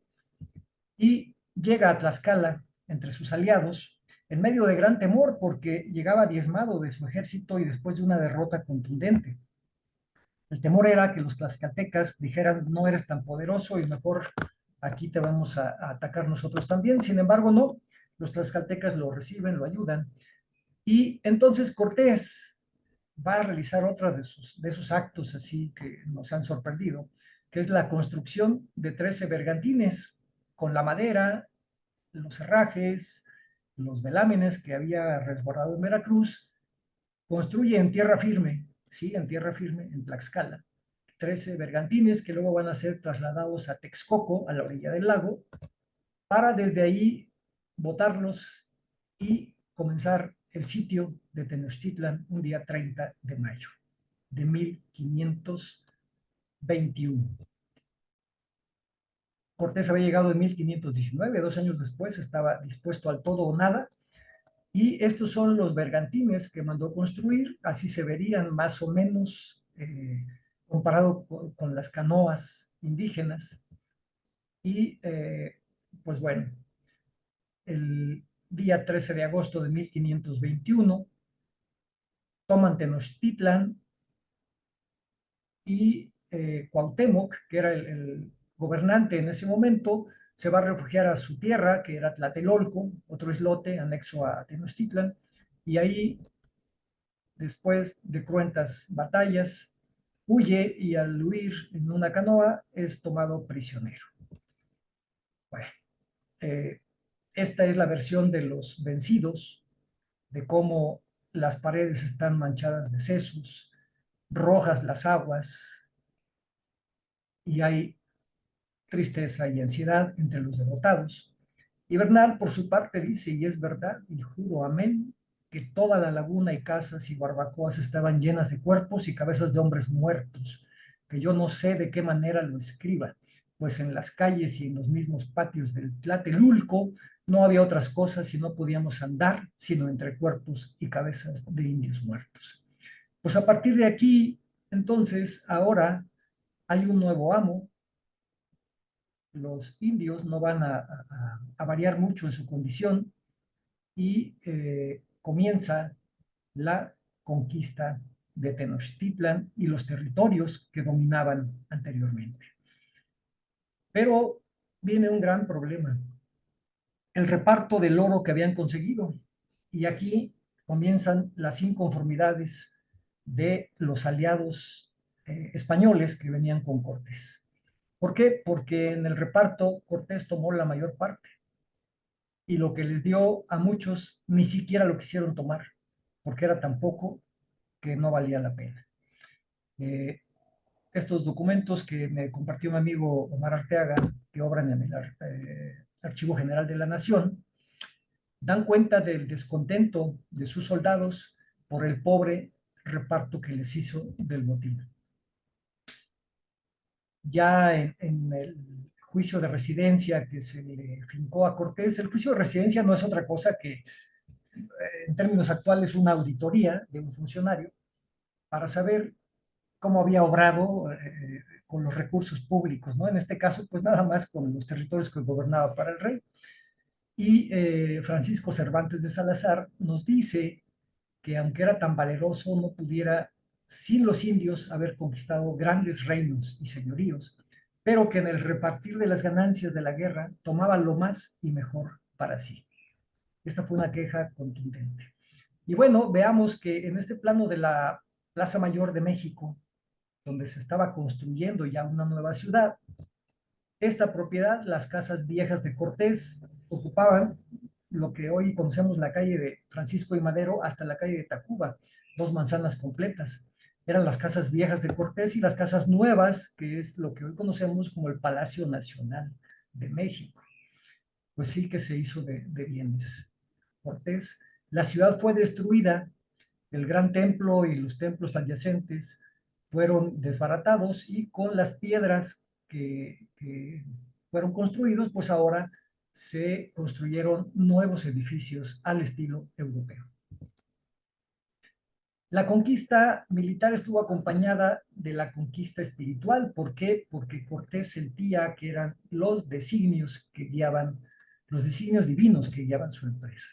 y llega a Tlaxcala entre sus aliados en medio de gran temor porque llegaba diezmado de su ejército y después de una derrota contundente. El temor era que los tlaxcaltecas dijeran, no eres tan poderoso y mejor aquí te vamos a atacar nosotros también. Sin embargo, no, los tlaxcaltecas lo reciben, lo ayudan. Y entonces Cortés va a realizar otro de esos actos así que nos han sorprendido, que es la construcción de 13 bergantines con la madera, los herrajes, los velámenes que había resguardado en Veracruz. Construye en tierra firme, sí, en tierra firme, en Tlaxcala, 13 bergantines que luego van a ser trasladados a Texcoco, a la orilla del lago, para desde ahí botarlos y comenzar el sitio de Tenochtitlan un día 30 de mayo de 1521. Cortés había llegado en 1519, 2 años después, estaba dispuesto al todo o nada, y estos son los bergantines que mandó construir, así se verían más o menos comparado con las canoas indígenas. Y pues bueno, el día 13 de agosto de 1521 toman Tenochtitlan y Cuauhtémoc, que era el gobernante en ese momento, se va a refugiar a su tierra, que era Tlatelolco, otro islote anexo a Tenochtitlan, y ahí, después de cruentas batallas, huye y al huir en una canoa es tomado prisionero. Bueno, eh, esta es la versión de los vencidos, de cómo las paredes están manchadas de sesos, rojas las aguas, y hay tristeza y ansiedad entre los derrotados. Y Bernal, por su parte, dice, y es verdad, y juro, amén, que toda la laguna y casas y barbacoas estaban llenas de cuerpos y cabezas de hombres muertos, que yo no sé de qué manera lo escriba, pues en las calles y en los mismos patios del Tlatelulco no había otras cosas y no podíamos andar sino entre cuerpos y cabezas de indios muertos. Pues a partir de aquí, entonces, ahora hay un nuevo amo. Los indios no van a variar mucho en su condición y comienza la conquista de Tenochtitlan y los territorios que dominaban anteriormente. Pero viene un gran problema, el reparto del oro que habían conseguido. Y aquí comienzan las inconformidades de los aliados españoles que venían con Cortés. ¿Por qué? Porque en el reparto Cortés tomó la mayor parte y lo que les dio a muchos ni siquiera lo quisieron tomar, porque era tan poco que no valía la pena. Eh, Estos documentos que me compartió mi amigo Omar Arteaga, que obran en el Archivo General de la Nación, dan cuenta del descontento de sus soldados por el pobre reparto que les hizo del botín. Ya en el juicio de residencia que se le fincó a Cortés, el juicio de residencia no es otra cosa que, en términos actuales, una auditoría de un funcionario para saber cómo había obrado con los recursos públicos, ¿no? En este caso, pues nada más con los territorios que gobernaba para el rey. Y Francisco Cervantes de Salazar nos dice que aunque era tan valeroso, no pudiera, sin los indios, haber conquistado grandes reinos y señoríos, pero que en el repartir de las ganancias de la guerra tomaba lo más y mejor para sí. Esta fue una queja contundente. Y bueno, veamos que en este plano de la Plaza Mayor de México, donde se estaba construyendo ya una nueva ciudad, esta propiedad, las casas viejas de Cortés, ocupaban lo que hoy conocemos la calle de Francisco y Madero hasta la calle de Tacuba, 2 manzanas completas. Eran las casas viejas de Cortés y las casas nuevas, que es lo que hoy conocemos como el Palacio Nacional de México. Pues sí que se hizo de bienes Cortés. La ciudad fue destruida, el gran templo y los templos adyacentes fueron desbaratados y con las piedras que fueron construidos, pues ahora se construyeron nuevos edificios al estilo europeo. La conquista militar estuvo acompañada de la conquista espiritual. ¿Por qué? Porque Cortés sentía que eran los designios que guiaban, los designios divinos que guiaban su empresa.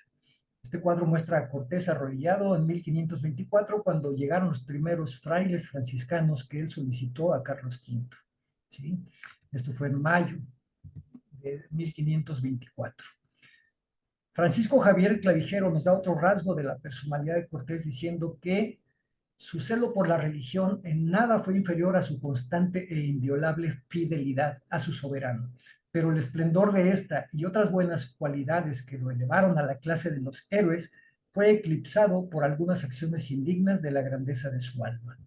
Este cuadro muestra a Cortés arrodillado en 1524 cuando llegaron los primeros frailes franciscanos que él solicitó a Carlos V. ¿Sí? Esto fue en mayo de 1524. Francisco Javier Clavijero nos da otro rasgo de la personalidad de Cortés diciendo que su celo por la religión en nada fue inferior a su constante e inviolable fidelidad a su soberano, pero el esplendor de esta y otras buenas cualidades que lo elevaron a la clase de los héroes fue eclipsado por algunas acciones indignas de la grandeza de su alma.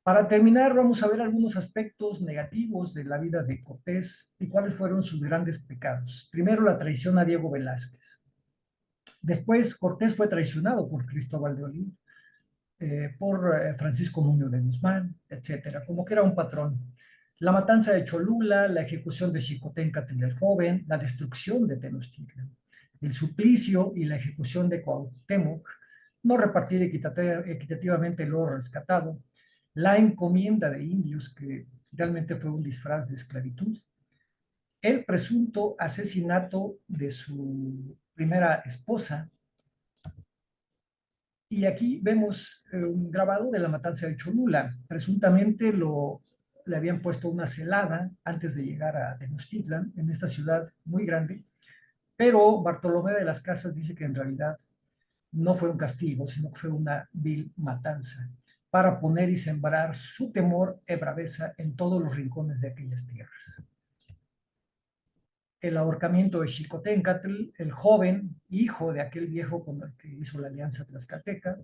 Para terminar, vamos a ver algunos aspectos negativos de la vida de Cortés y cuáles fueron sus grandes pecados. Primero, la traición a Diego Velázquez. Después, Cortés fue traicionado por Cristóbal de Olid, por Francisco Muñoz de Guzmán, etcétera, como que era un patrón. La matanza de Cholula, la ejecución de Xicoténcatl el Joven, la destrucción de Tenochtitlan, el suplicio y la ejecución de Cuauhtémoc, no repartir equitativamente el oro rescatado, la encomienda de indios, que realmente fue un disfraz de esclavitud, el presunto asesinato de su primera esposa, y aquí vemos un grabado de la matanza de Cholula. Presuntamente le habían puesto una celada antes de llegar a Tenochtitlan, en esta ciudad muy grande, pero Bartolomé de las Casas dice que en realidad no fue un castigo, sino que fue una vil matanza para poner y sembrar su temor y braveza en todos los rincones de aquellas tierras. El ahorcamiento de Xicoténcatl, el joven hijo de aquel viejo con el que hizo la alianza tlaxcalteca,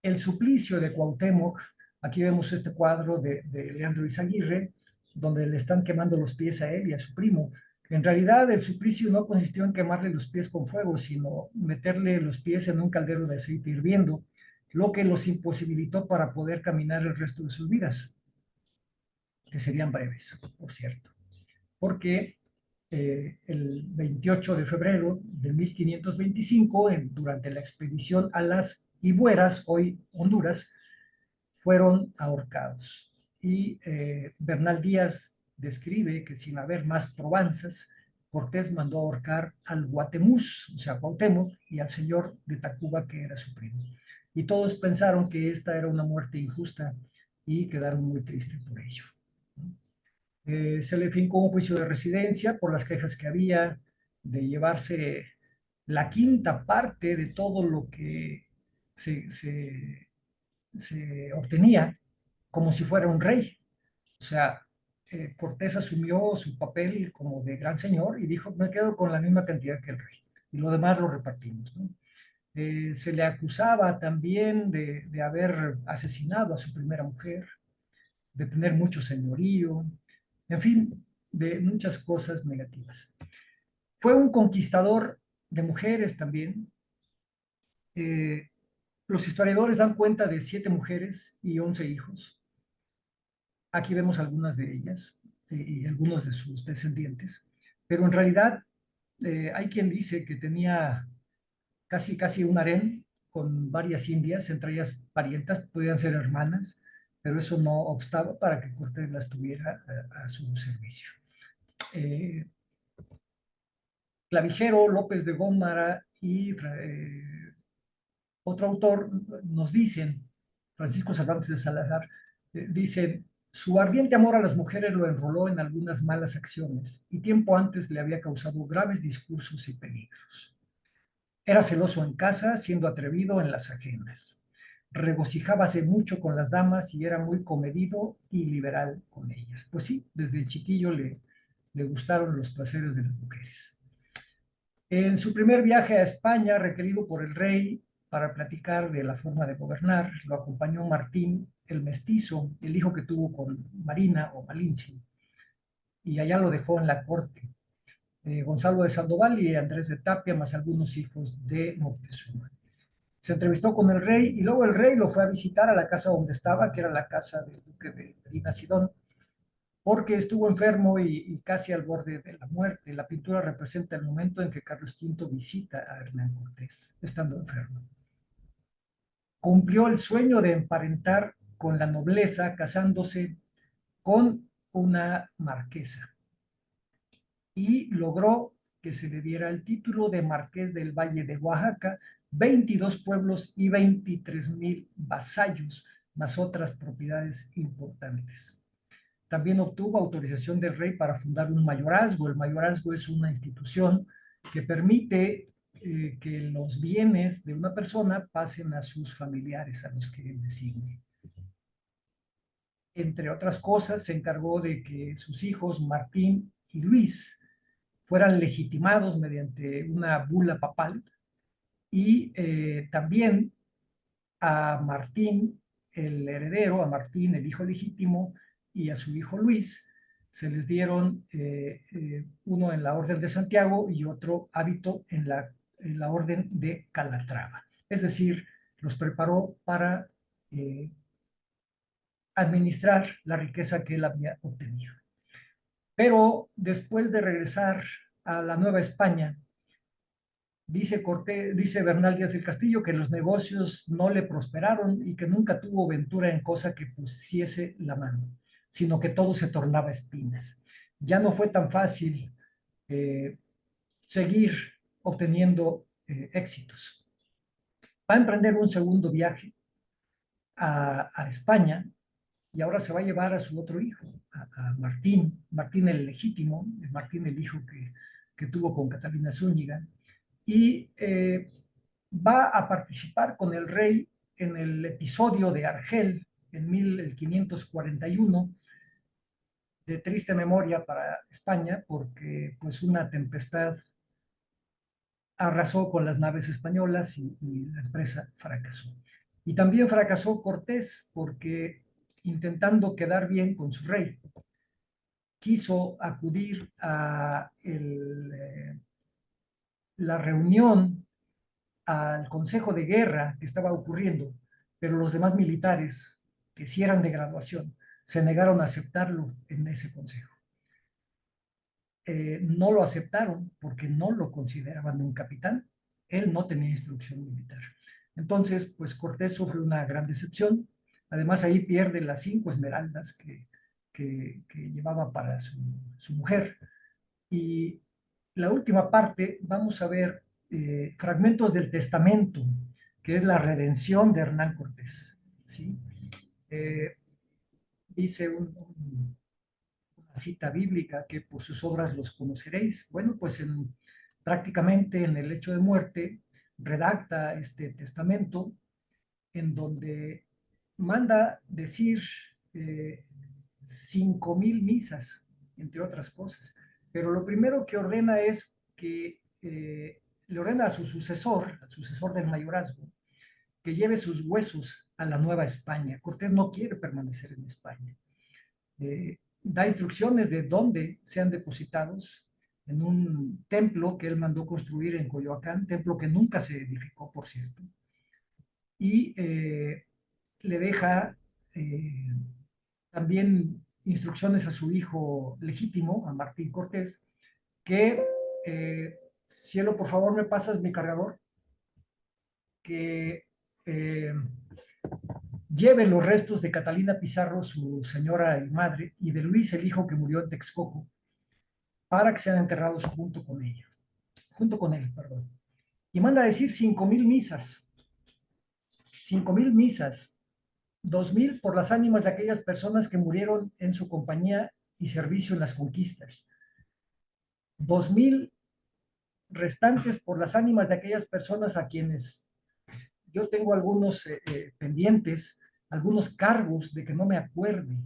el suplicio de Cuauhtémoc. Aquí vemos este cuadro de Leandro Izaguirre, donde le están quemando los pies a él y a su primo. En realidad, el suplicio no consistió en quemarle los pies con fuego, sino meterle los pies en un caldero de aceite hirviendo, lo que los imposibilitó para poder caminar el resto de sus vidas, que serían breves, por cierto. Porque el 28 de febrero de 1525, durante la expedición a las Ibueras, hoy Honduras, fueron ahorcados. Y Bernal Díaz describe que sin haber más probanzas, Cortés mandó ahorcar al Guatemuz, o sea, Cuauhtémoc, y al señor de Tacuba, que era su primo. Y todos pensaron que esta era una muerte injusta y quedaron muy tristes por ello. Se le fincó un juicio de residencia por las quejas que había de llevarse la quinta parte de todo lo que se, se, se obtenía como si fuera un rey. O sea, Cortés asumió su papel como de gran señor y dijo, me quedo con la misma cantidad que el rey y lo demás lo repartimos, ¿no? Se le acusaba también de haber asesinado a su primera mujer, de tener mucho señorío, en fin, de muchas cosas negativas. Fue un conquistador de mujeres también. Eh, los historiadores dan cuenta de 7 mujeres y 11 hijos. Aquí vemos algunas de ellas y algunos de sus descendientes, pero en realidad hay quien dice que tenía casi un harén con varias indias, entre ellas parientas, podían ser hermanas, pero eso no obstaba para que Cortés las tuviera a su servicio. Eh, Clavijero, López de Gómara y otro autor nos dicen, Francisco Cervantes de Salazar, dice, su ardiente amor a las mujeres lo enroló en algunas malas acciones y tiempo antes le había causado graves discursos y peligros. Era celoso en casa, siendo atrevido en las ajenas. Regocijábase mucho con las damas y era muy comedido y liberal con ellas. Pues sí, desde chiquillo le gustaron los placeres de las mujeres. En su primer viaje a España, requerido por el rey para platicar de la forma de gobernar, lo acompañó Martín el Mestizo, el hijo que tuvo con Marina o Malinche, y allá lo dejó en la corte. Gonzalo de Sandoval y Andrés de Tapia, más algunos hijos de Moctezuma. Se entrevistó con el rey y luego el rey lo fue a visitar a la casa donde estaba, que era la casa del duque de Medina Sidón, porque estuvo enfermo y casi al borde de la muerte. La pintura representa el momento en que Carlos V visita a Hernán Cortés, estando enfermo. Cumplió el sueño de emparentar con la nobleza, casándose con una marquesa, y logró que se le diera el título de Marqués del Valle de Oaxaca, 22 pueblos y 23,000 vasallos, más otras propiedades importantes. También obtuvo autorización del rey para fundar un mayorazgo. El mayorazgo es una institución que permite que los bienes de una persona pasen a sus familiares, a los que él designe. Entre otras cosas, se encargó de que sus hijos Martín y Luis fueran legitimados mediante una bula papal y también a Martín, el heredero, a Martín, el hijo legítimo, y a su hijo Luis, se les dieron uno en la Orden de Santiago y otro hábito en la Orden de Calatrava. Es decir, los preparó para administrar la riqueza que él había obtenido. Pero después de regresar a la Nueva España, dice Bernal Díaz del Castillo que los negocios no le prosperaron y que nunca tuvo ventura en cosa que pusiese la mano, sino que todo se tornaba espinas. Ya no fue tan fácil eh, seguir obteniendo éxitos. Va a emprender un segundo viaje a España y ahora se va a llevar a su otro hijo, a Martín, Martín el legítimo, Martín el hijo que tuvo con Catalina Zúñiga, y va a participar con el rey en el episodio de Argel en 1541, de triste memoria para España, porque pues una tempestad arrasó con las naves españolas y la empresa fracasó. Y también fracasó Cortés porque intentando quedar bien con su rey, quiso acudir a la reunión, al consejo de guerra que estaba ocurriendo, pero los demás militares, que sí eran de graduación, se negaron a aceptarlo en ese consejo. No lo aceptaron porque no lo consideraban un capitán. Él no tenía instrucción militar. Entonces, pues Cortés sufre una gran decepción. Además, ahí pierde las 5 esmeraldas que llevaba para su mujer. Y la última parte, vamos a ver fragmentos del testamento, que es la redención de Hernán Cortés. ¿Sí? Eh, Dice una cita bíblica que por sus obras los conoceréis. Bueno, pues prácticamente en el lecho de muerte, redacta este testamento en donde manda decir 5,000 misas, entre otras cosas. Pero lo primero que ordena es que le ordena a su sucesor, al sucesor del mayorazgo, que lleve sus huesos a la Nueva España. Cortés no quiere permanecer en España. Da instrucciones de dónde sean depositados en un templo que él mandó construir en Coyoacán, templo que nunca se edificó, por cierto, y le deja también instrucciones a su hijo legítimo, a Martín Cortés, que, cielo, por favor, me pasas mi cargador, que eh, lleve los restos de Catalina Pizarro, su señora y madre, y de Luis, el hijo que murió en Texcoco, para que sean enterrados junto con él, perdón. Y manda a decir 5,000 misas, 5,000 misas, 2,000 por las ánimas de aquellas personas que murieron en su compañía y servicio en las conquistas, 2,000 restantes por las ánimas de aquellas personas a quienes yo tengo algunos pendientes, algunos cargos de que no me acuerde,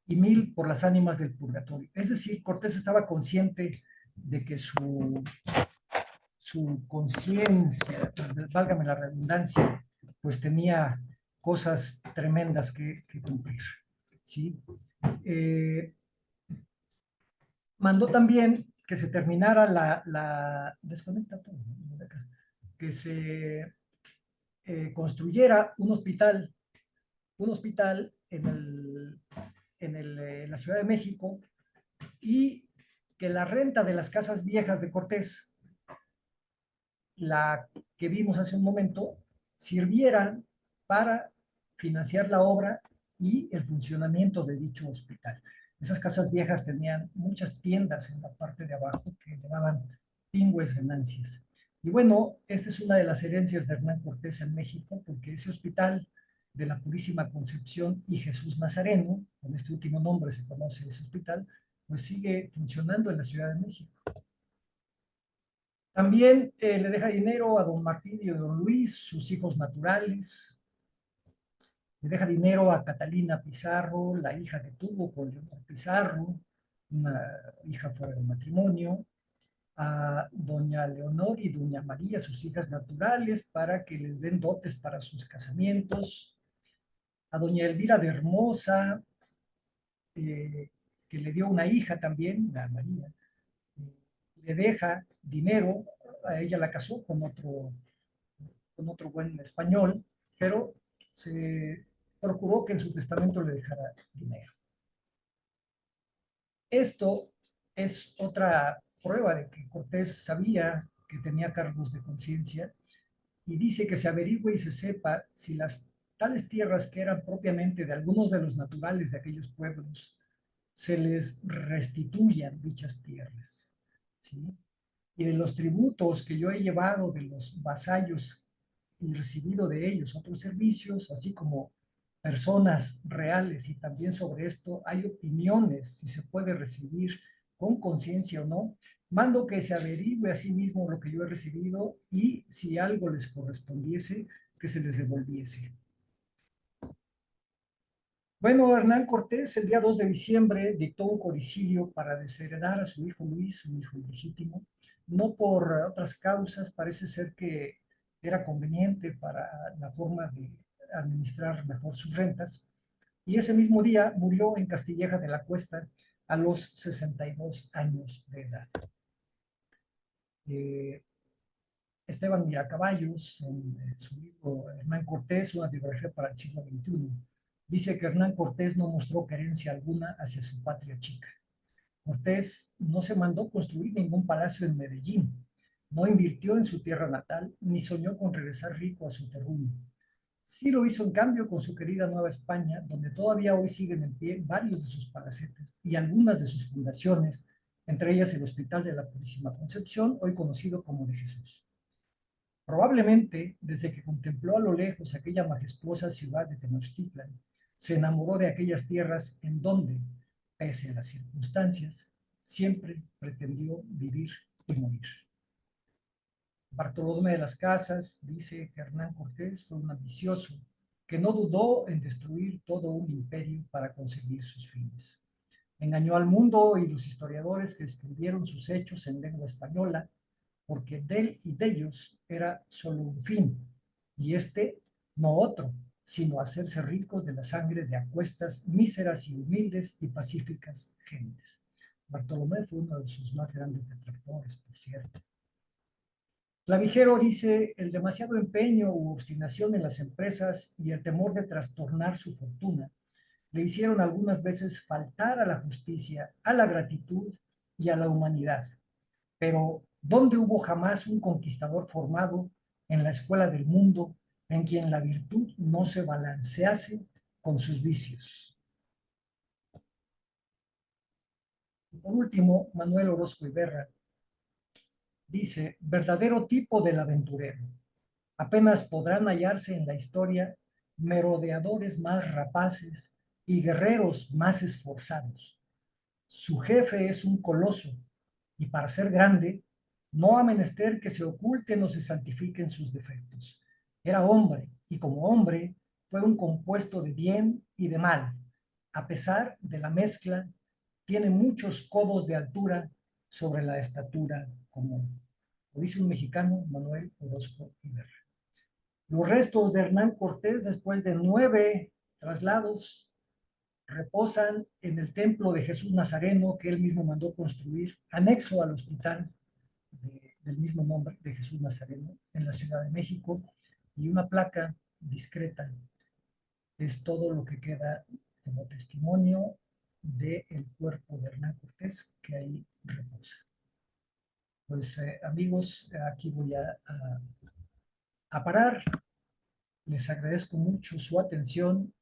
y 1,000 por las ánimas del purgatorio. Es decir, Cortés estaba consciente de que su conciencia, válgame la redundancia, pues tenía cosas tremendas que cumplir. ¿Sí? Mandó también que se terminara desconecta todo, que se construyera un hospital en la Ciudad de México, y que la renta de las casas viejas de Cortés, la que vimos hace un momento, sirviera para financiar la obra y el funcionamiento de dicho hospital. Esas casas viejas tenían muchas tiendas en la parte de abajo que le daban pingües ganancias. Y bueno, esta es una de las herencias de Hernán Cortés en México, porque ese hospital de la Purísima Concepción y Jesús Nazareno, con este último nombre se conoce ese hospital, pues sigue funcionando en la Ciudad de México. También le deja dinero a don Martín y a don Luis, sus hijos naturales. Le deja dinero a Catalina Pizarro, la hija que tuvo con Leonor Pizarro, una hija fuera de matrimonio. A doña Leonor y doña María, sus hijas naturales, para que les den dotes para sus casamientos. A doña Elvira de Hermosa, que le dio una hija también, la María, le deja dinero, a ella la casó con otro buen español, pero se procuró que en su testamento le dejara dinero. Esto es otra prueba de que Cortés sabía que tenía cargos de conciencia, y dice que se averigüe y se sepa si las tales tierras que eran propiamente de algunos de los naturales de aquellos pueblos se les restituyan dichas tierras, ¿sí? Y de los tributos que yo he llevado de los vasallos y recibido de ellos otros servicios, así como personas reales, y también sobre esto hay opiniones, si se puede recibir con conciencia o no, mando que se averigüe a sí mismo lo que yo he recibido, y si algo les correspondiese, que se les devolviese. Bueno, Hernán Cortés el día 2 de diciembre dictó un codicillo para desheredar a su hijo Luis, su hijo ilegítimo, no por otras causas, parece ser que era conveniente para la forma de administrar mejor sus rentas, y ese mismo día murió en Castilleja de la Cuesta a los 62 años de edad. Eh, Esteban Miracaballos, en su libro Hernán Cortés, una biografía para el siglo XXI, dice que Hernán Cortés no mostró querencia alguna hacia su patria chica. Cortés no se mandó construir ningún palacio en Medellín, no invirtió en su tierra natal, ni soñó con regresar rico a su terruño. Sí lo hizo en cambio con su querida Nueva España, donde todavía hoy siguen en pie varios de sus palacetes y algunas de sus fundaciones, entre ellas el Hospital de la Purísima Concepción, hoy conocido como de Jesús. Probablemente, desde que contempló a lo lejos aquella majestuosa ciudad de Tenochtitlan, se enamoró de aquellas tierras en donde, pese a las circunstancias, siempre pretendió vivir y morir. Bartolomé de las Casas dice que Hernán Cortés fue un ambicioso que no dudó en destruir todo un imperio para conseguir sus fines. Engañó al mundo y los historiadores que escribieron sus hechos en lengua española, porque de él y de ellos era solo un fin, y este no otro, sino hacerse ricos de la sangre de acuestas míseras y humildes y pacíficas gentes. Bartolomé fue uno de sus más grandes detractores, por cierto. Clavijero dice, el demasiado empeño u obstinación en las empresas y el temor de trastornar su fortuna le hicieron algunas veces faltar a la justicia, a la gratitud y a la humanidad. Pero ¿dónde hubo jamás un conquistador formado en la escuela del mundo en quien la virtud no se balancease con sus vicios? Y por último, Manuel Orozco Iberra dice, verdadero tipo del aventurero. Apenas podrán hallarse en la historia merodeadores más rapaces y guerreros más esforzados. Su jefe es un coloso y para ser grande no ha menester que se oculten o se santifiquen sus defectos. Era hombre y como hombre fue un compuesto de bien y de mal. A pesar de la mezcla, tiene muchos codos de altura sobre la estatura común. Lo dice un mexicano, Manuel Orozco Iberra. Los restos de Hernán Cortés, después de 9 traslados, reposan en el templo de Jesús Nazareno que él mismo mandó construir, anexo al hospital del mismo nombre, de Jesús Nazareno, en la Ciudad de México, y una placa discreta. Es todo lo que queda como testimonio del cuerpo de Hernán Cortés que ahí reposa. Pues amigos, aquí voy a parar. Les agradezco mucho su atención